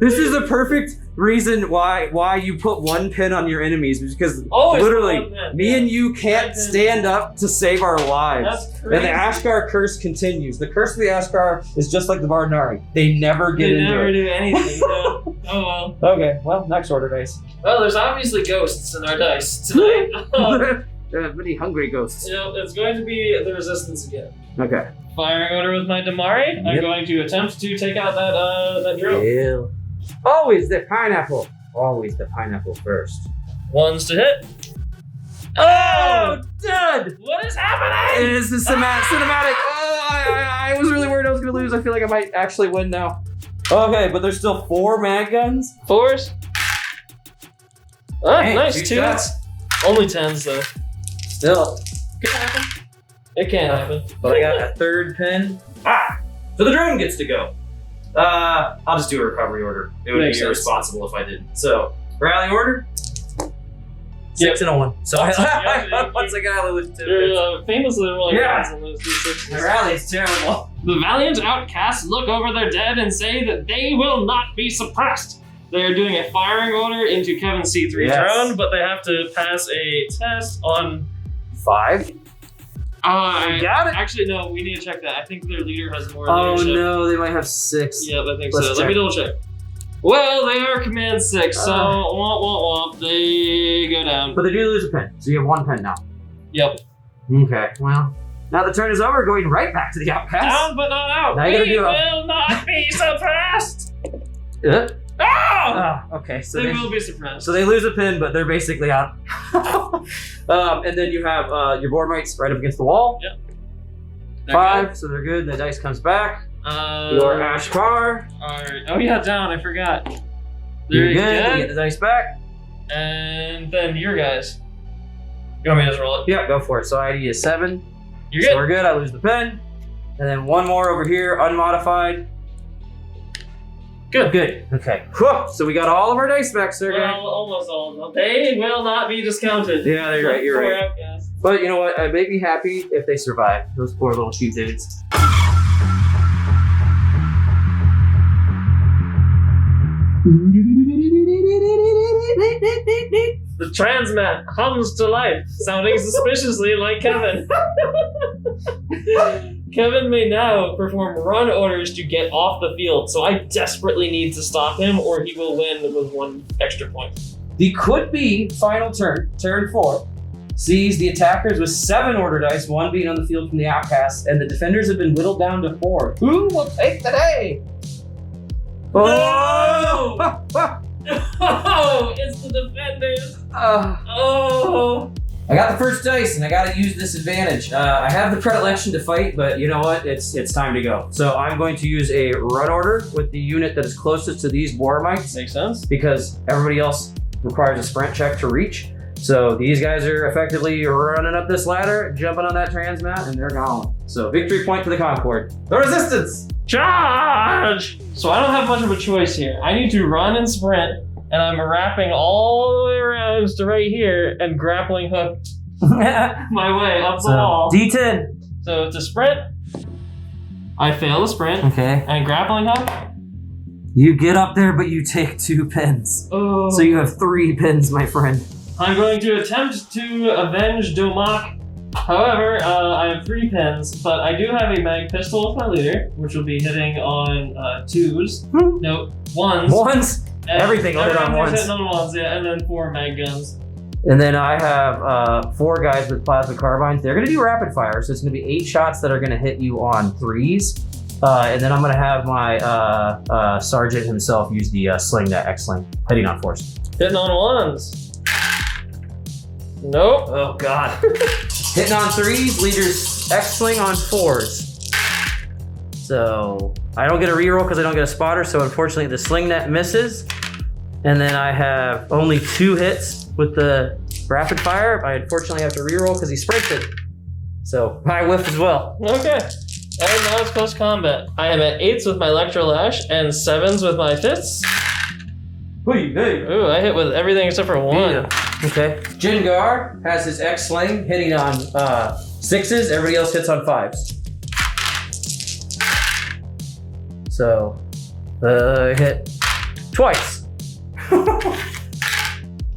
this is the perfect reason why you put 1 pin on your enemies, because Always literally, 1 pin, me yeah. and you can't stand up to save our lives. That's crazy. And the Ashgar curse continues. The curse of the Ashgar is just like the Bardnari. They never get They into never it. do anything. No. Oh well. Okay, well, next order dice. Well, there's obviously ghosts in our dice tonight. There are many hungry ghosts. It's going to be the resistance again. Okay. Firing order with my Damari. I'm Yep. going to attempt to take out that drill. Ew. Always the pineapple. Always the pineapple first. 1s to hit. Oh, dud! What is happening? It is the cinematic. Oh, I was really worried I was going to lose. I feel like I might actually win now. Okay, but there's still 4 mag guns. 4s. Ah, Hey, nice. 2 2 shots. hits. Only 10s though. Still. Could happen. It can happen. But I got a 3rd pin. So the drone gets to go. I'll just do a recovery order. It would Makes be sense. irresponsible if I didn't. So, rally order. Yep. 6 and a 1. So Yeah, once again, I lose 2 You're pins. famously rolling Yeah. ones on those D6s. My rally is terrible. The valiant outcasts look over their dead and say that they will not be suppressed. They are doing a firing order into Kevin's C3 Yes. drone, but they have to pass a test on. 5. Got it. Actually, no, we need to check that. I think their leader has more Oh leadership. no, they might have 6. Yep, I think Let's so. check. Let me double check. Well, they are command 6, so Ah. womp womp womp. They go down. But they do lose a pin, so you have 1 pin now. Yep. Okay, well, now the turn is over, going right back to the outcast. Down but not out. Now you gotta We do will not be suppressed. Oh! Oh! Okay, so They they, will be suppressed. so they lose a pin, but they're basically out. And then you have your board mates right up against the wall. They're 5, so they're good. The dice comes back. good. Your Ashkar. Alright. Oh yeah, down. I forgot. You're There good. you You go. get the dice back. And then your guys. You want me to just roll it? Yeah, go for it. So ID is 7. You're So good. we're good. I lose the pen. And then 1 more over here, unmodified. Good. Good. Okay. Whew. So we got all of our dice back, sir. Well, almost all of them. They will not be discounted. Yeah, you're right. You're Poor right. outcasts. But you know what? I may be happy if they survive. Those poor little shoe dudes. The transmat hums to life, sounding suspiciously like Kevin. Kevin may now perform run orders to get off the field, so I desperately need to stop him or he will win with 1 extra point. The could-be final turn 4, sees the attackers with 7 order dice, 1 being on the field from the outcasts, and the defenders have been whittled down to 4. Who will take the day? Oh! Oh, it's the defenders. Oh. I got the first dice, and I got to use this advantage. I have the predilection to fight, but you know what? It's time to go. So I'm going to use a run order with the unit that is closest to these Boramites. Makes sense. Because everybody else requires a sprint check to reach. So these guys are effectively running up this ladder, jumping on that transmat, and they're gone. So victory point to the Concord. The Resistance! Charge! So I don't have much of a choice here. I need to run and sprint, and I'm wrapping all the way around to right here and grappling hook my way up the wall. D10. So to sprint, I fail the sprint. Okay. And grappling hook. You get up there, but you take 2 pins. Oh. So you have 3 pins, my friend. I'm going to attempt to avenge Domak. However, I have 3 pins, but I do have a mag pistol with my leader, which will be hitting on 2s. No, 1s. 1s? Everything will hit on 1s. Hitting on 1s, yeah, and then 4 mag guns. And then I have 4 guys with plasma carbines. They're going to do rapid fire, so it's going to be 8 shots that are going to hit you on 3s. And then I'm going to have my sergeant himself use the sling, that X-sling, hitting on 4s. Hitting on 1s. Nope. Oh, God. Hitting on 3s, leader's X-sling on 4s. So I don't get a reroll because I don't get a spotter, so unfortunately the sling net misses. And then I have only 2 hits with the rapid fire. I unfortunately have to reroll because he sprinted. So I whiff as well. Okay. And now it's close combat. I am at 8s with my Electrolash and 7s with my fists. Hey. Ooh, I hit with everything except for 1. Yeah. Okay. Jingar has his X-sling hitting on 6s. Everybody else hits on 5s. So hit twice.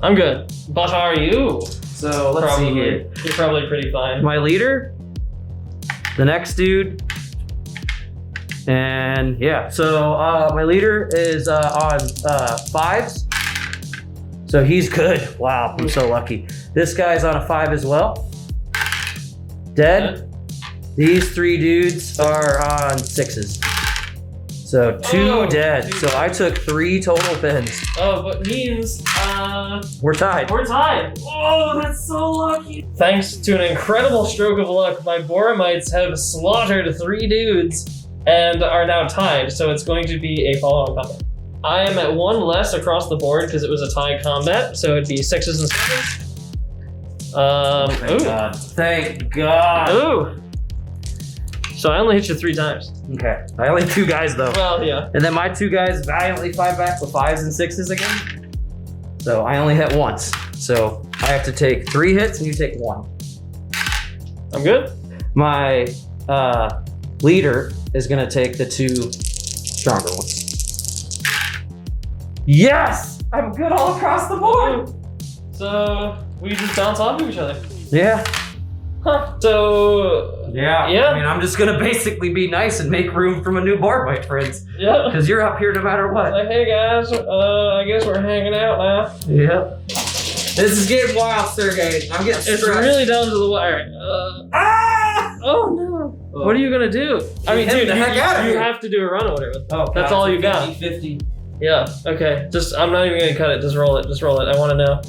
I'm good. But are you? So let's see here. You're probably pretty fine. My leader, the next dude, and yeah. So my leader is on 5s. So he's good. Wow, I'm so lucky. This guy's on a 5 as well. Dead. These 3 dudes are on 6s. So 2 dead. So I took 3 total pins. Oh, but means We're tied. we're tied. Oh, that's so lucky. Thanks to an incredible stroke of luck, my Boramites have slaughtered 3 dudes and are now tied. So it's going to be a follow-on combat. I am at 1 less across the board because it was a tie combat. So it'd be 6s and 7s. Thank God. Thank God. Ooh. So I only hit you 3 times. Okay. I only 2 guys though. Well, yeah. And then my 2 guys valiantly fight back with 5s and 6s again. So I only hit once. So I have to take 3 hits and you take 1. I'm good. My leader is gonna take the 2 stronger ones. Yes! I'm good all across the board! So we just bounce off of each other. Yeah. Huh. So Yeah. Yeah. I mean, I'm just gonna basically be nice and make room for my new board, my friends. yeah. Because you're up here no matter what. Like, hey guys, I guess we're hanging out now. Yep. This is getting wild, Sergey. I'm getting It's stressed. really down to the wire. Ah! Oh no. What are you gonna do? I mean, Get dude, the heck outta you here. have to do a run order with. Oh, That's all you got. 50. Yeah. Okay. Just I'm not even gonna cut it. Just roll it. Just roll it. I want to know.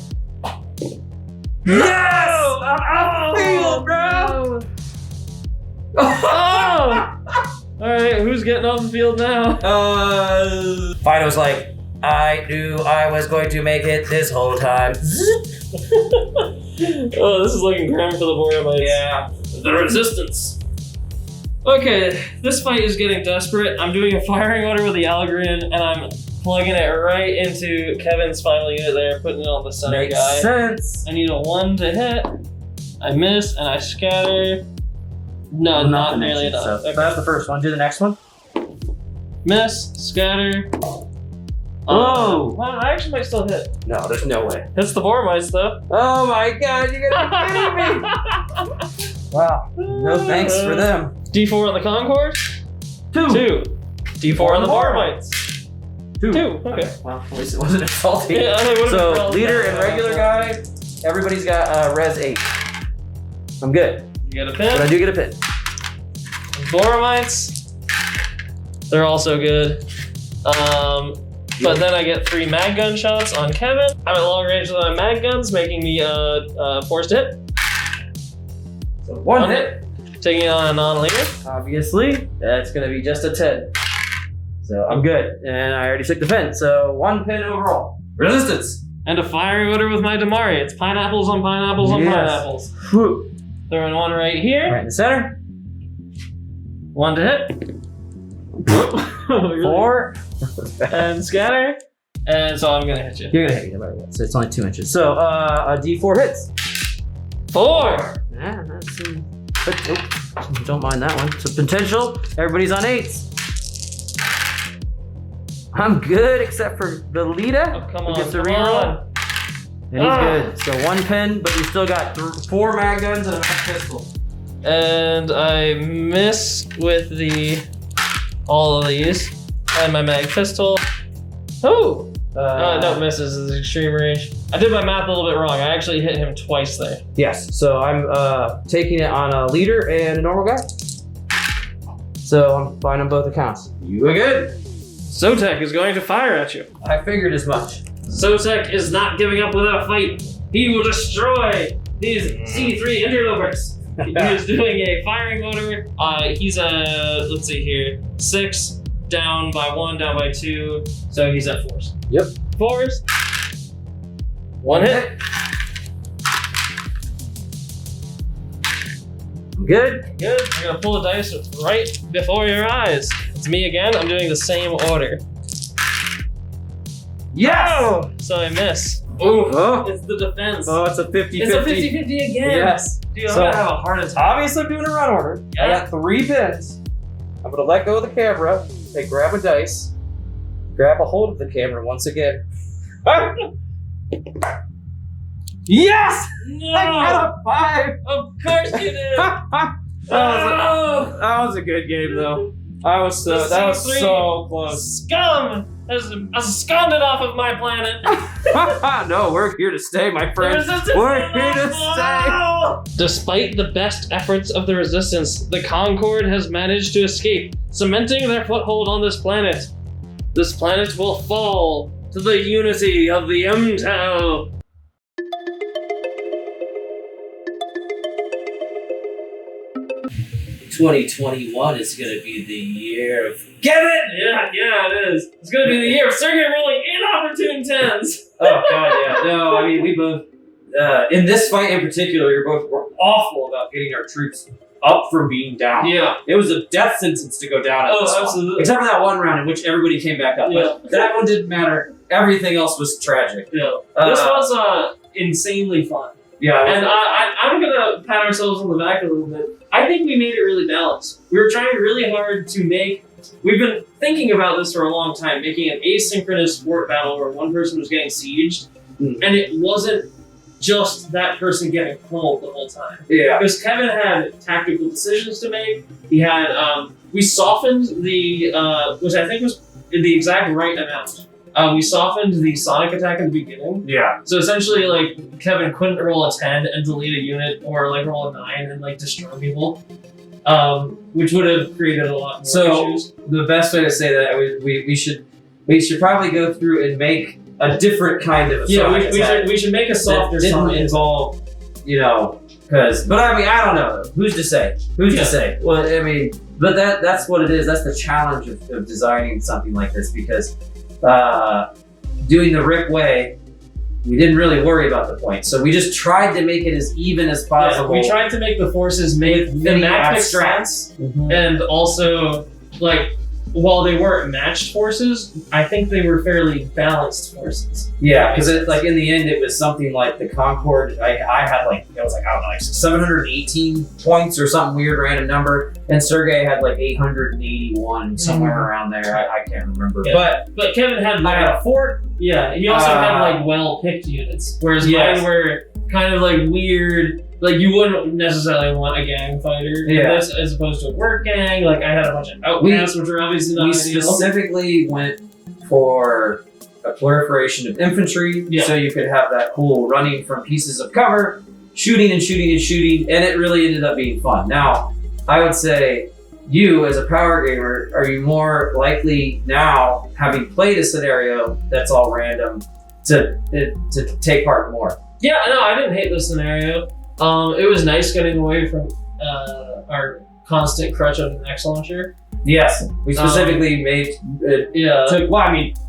Yes! I'm out the field, bro! Oh! All right. Who's getting off the field now? Fido's like, I knew I was going to make it this whole time. Oh, this is looking grim for the Boramites. Yeah. The resistance. Okay, this fight is getting desperate. I'm doing a firing order with the Algarian, and I'm plugging it right into Kevin's final unit there, putting it on the center Makes guy. sense. I need a 1 to hit. I miss, and I scatter. No, not nearly enough. So Okay. that's the first one. Do the next one. Miss, scatter. Oh! Well, I actually might still hit. No, there's no way. Hits the Boramites, though. Oh my God, you're gonna be kidding me! Wow. No thanks for them. D4 on the Concord. 2. 2. D4 on the Boramites. 2. 2. Okay. Well, at least it wasn't insulting. Yeah, I would've So rolled leader that. and regular guy, everybody's got res 8. I'm good, You get a but I pin. do get a pin. Boramites. They're also good. But then I get 3 mag gun shots on Kevin. I'm at long range with my mag guns, making me forced to hit. So 1 hit. Taking on a non-leader. Obviously, that's gonna be just a 10. So I'm good, and I already took the pin. So 1 pin overall. Resistance. And a fiery order with my Damari. It's pineapples on pineapples on Yes. pineapples. Whew. Throwing 1 right here. Right in the center. 1 to hit. 4. And scatter. And so I'm gonna hit you. You're gonna hit me no matter what. So it's only 2 inches. So a D4 hits. 4. Yeah, that's don't mind that one. So potential. Everybody's on 8s. I'm good except for the leader. Oh, come who on, gets the come reroll. on. And he's good. So 1 pin, but you still got 4 mag guns and a mag pistol. And I miss with all of these. And my mag pistol. Oh! No, misses is extreme range. I did my math a little bit wrong. I actually hit him twice there. Yes. So I'm taking it on a leader and a normal guy. So I'm fine on both accounts. You are good. Sotek is going to fire at you. I figured as much. Sotek is not giving up without a fight. He will destroy these C3 interlopers. He is doing a firing order. He's let's see here, 6, down by 1, down by 2. So he's at 4s. Yep. 4s. 1 hit. Good. Good. I'm gonna pull the dice right before your eyes. It's me again. I'm doing the same order. Yes. So I miss. Ooh. Oh. It's the defense. Oh, it's a 50-50. It's a 50-50 again. Yes. Dude, I'm So- gonna have a heart attack. Obviously, I'm doing a run order. I Yeah. got 3 pins. I'm gonna let go of the camera. Hey, grab a dice. Grab a hold of the camera once again. Yes! No! I got a 5. Of course you did! That was a good game, though. That was so C3 close. Scum! Has scummed it off of my planet. No, we're here to stay, my friends. We're here to stay. Despite the best efforts of the Resistance, the Concord has managed to escape, cementing their foothold on this planet. This planet will fall to the unity of the MTEL. "2021 is going to be the year of Kevin." Yeah, it is. It's gonna be the year of Sergey rolling inopportune 10s. Oh god, yeah. No, I mean we both in this fight in particular, were awful about getting our troops up from being down. Yeah. It was a death sentence to go down at this one. Absolutely. Except for that one round in which everybody came back up. Yeah. But that one didn't matter. Everything else was tragic. Yeah. This was insanely fun. Yeah. And I'm gonna pat ourselves on the back a little bit. I think we made it really balanced. We were trying really hard to make. We've been thinking about this for a long time, making an asynchronous sport battle where one person was getting sieged, and it wasn't just that person getting pulled the whole time. Yeah. Because Kevin had tactical decisions to make. He had we softened the which I think was the exact right amount. We softened the sonic attack in the beginning. Yeah. So essentially, like, Kevin couldn't roll a 10 and delete a unit, or like roll a 9 and like destroy people, which would have created a lot more issues. The best way to say that we should probably go through and make a different kind of a sonic attack we should make a that softer didn't sonic involve, but I mean I don't know. Who's to say? To say? Well, I mean, but that's what it is. That's the challenge of designing something like this, because doing the Rick way, we didn't really worry about the points. So we just tried to make it as even as possible. We tried to make the forces make the many max abstracts. and also, like, while they weren't matched forces, I think they were fairly balanced forces. Yeah, because like in the end, it was something like the Concord. I had like it was like I don't know, like 718 points or something weird random number, and Sergey had like 881 somewhere around there. I can't remember, Yeah. But Kevin had I had a fort. yeah, he also had like well picked units, whereas Yes. mine were kind of like weird. like you wouldn't necessarily want a gang fighter in Yeah. this as opposed to a work gang. Like I had a bunch of outcasts, which are obviously not We ideal. specifically went for a proliferation of infantry, Yeah. so you could have that cool running from pieces of cover, shooting and shooting and shooting, and it really ended up being fun. Now, I would say, you as a power gamer, are you more likely now, having played a scenario that's all random, to take part more? Yeah, no, I didn't hate this scenario. It was nice getting away from our constant crutch of an X launcher. Yes, we specifically made Yeah.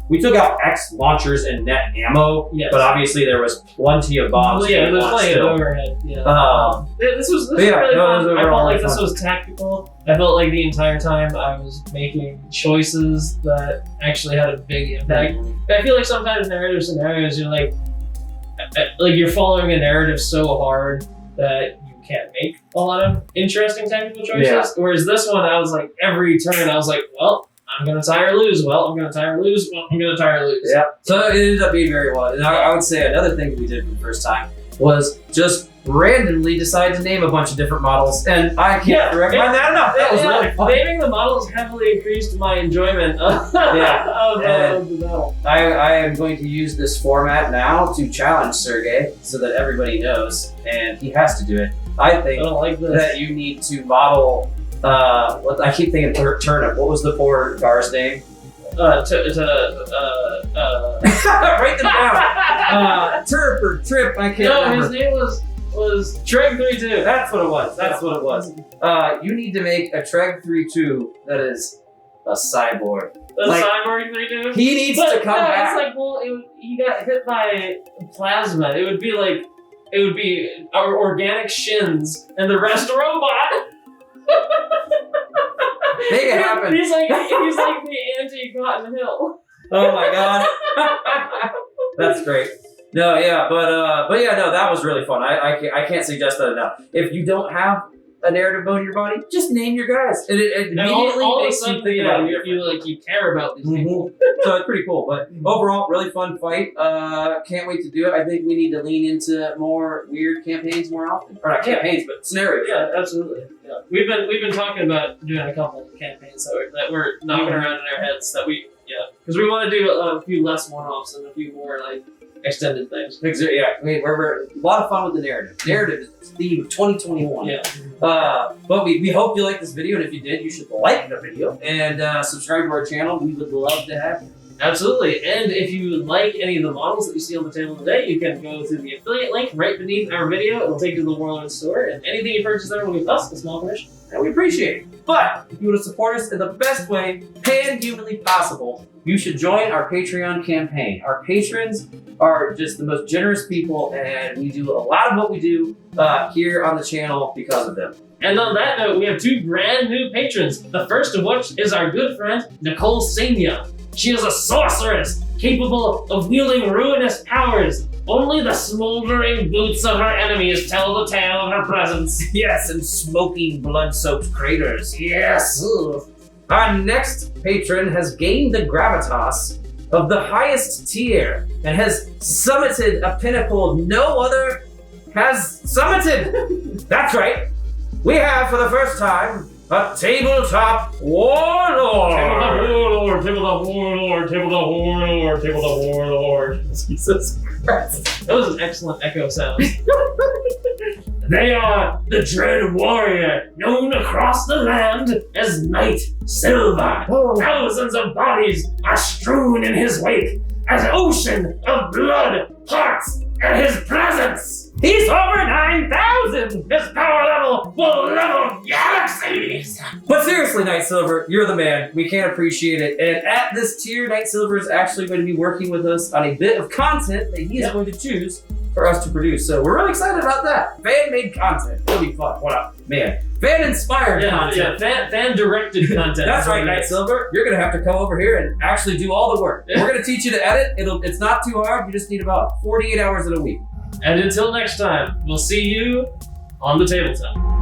we took out X launchers and net ammo, Yes. but obviously there was plenty of bombs. Well, yeah, being there's launched plenty of still. overhead. Yeah. This was yeah, really no, fun. it was I felt overall like really this fun. was tactical. I felt like the entire time I was making choices that actually had a big impact. I feel like sometimes narrative scenarios, you're like you're following a narrative so hard that you can't make a lot of interesting tactical choices. Yeah. Whereas this one, I was like, every turn, I was like, well, I'm gonna tie or lose. Well, I'm gonna tie or lose. Well, I'm gonna tie or lose. Yeah. So it ended up being very well. And I would say another thing we did for the first time was just randomly decide to name a bunch of different models, and I can't recommend that enough. That was really fun. Naming the models heavily increased my enjoyment of the battle. I am going to use this format now to challenge Sergey so that everybody knows, and he has to do it. I I think don't like this. that you need to model. I keep thinking turnip. What was the poor Gar's name? Write them down. Turp or Trip. I can't No, remember. his name was Treg32. That's what it was. That's what it was. You need to make a Treg 3-2 that is a cyborg. The Like, cyborg 32. He needs to come back. It's like, well, he got hit by plasma. It would be our organic shins and the rest robot. Make it happen. He's like the anti-Cotton Hill. Oh my god. That's great. No, yeah, but yeah, no, that was really fun. I can't suggest that enough. If you don't have a narrative mode in your body, just name your guys. It And immediately all of a makes sudden, you think about it. you care about these people. So it's pretty cool. But overall, really fun fight. Can't wait to do it. I think we need to lean into more weird campaigns more often. Or not campaigns, but scenarios. Yeah, absolutely. Yeah. We've been talking about doing a couple of campaigns that we're knocking around in our heads because we want to do a few less one-offs and a few more like extended things. Yeah, we're a lot of fun with the narrative. Narrative is the theme of 2021. Yeah. But we hope you liked this video, and if you did, you should like the video and subscribe to our channel. We would love to have you. Absolutely. And if you like any of the models that you see on the table today, you can go to the affiliate link right beneath our video. It'll take you to the Warlord store, and anything you purchase there will give us a small commission. And we appreciate it. But if you want to support us in the best way pan-humanly possible, you should join our Patreon campaign. Our patrons are just the most generous people, and we do a lot of what we do here on the channel because of them. And on that note, we have two brand new patrons. The first of which is our good friend, Nicole Senia. She is a sorceress, capable of wielding ruinous powers. Only the smoldering boots of her enemies tell the tale of her presence. Yes, and smoking blood-soaked craters. Yes. Our next patron has gained the gravitas of the highest tier and has summited a pinnacle no other has summited. That's right. We have, for the first time, a tabletop warlord. Tabletop warlord. Jesus Christ. That was an excellent echo sound. They are the dread warrior, known across the land as Knight Silver. Thousands of bodies are strewn in his wake, as an ocean of blood parts at his presence. He's over 9,000! His power level will level galaxies! But seriously, Knight Silver, you're the man. We can't appreciate it. And at this tier, Knight Silver is actually going to be working with us on a bit of content that he is going to choose for us to produce. So we're really excited about that. Fan-made content. It'll be fun. What up, man? Fan-inspired content. Yeah, fan-directed content. That's right, Knight Silver. You're going to have to come over here and actually do all the work. We're going to teach you to edit. It's not too hard. You just need about 48 hours in a week. And until next time, we'll see you on the tabletop.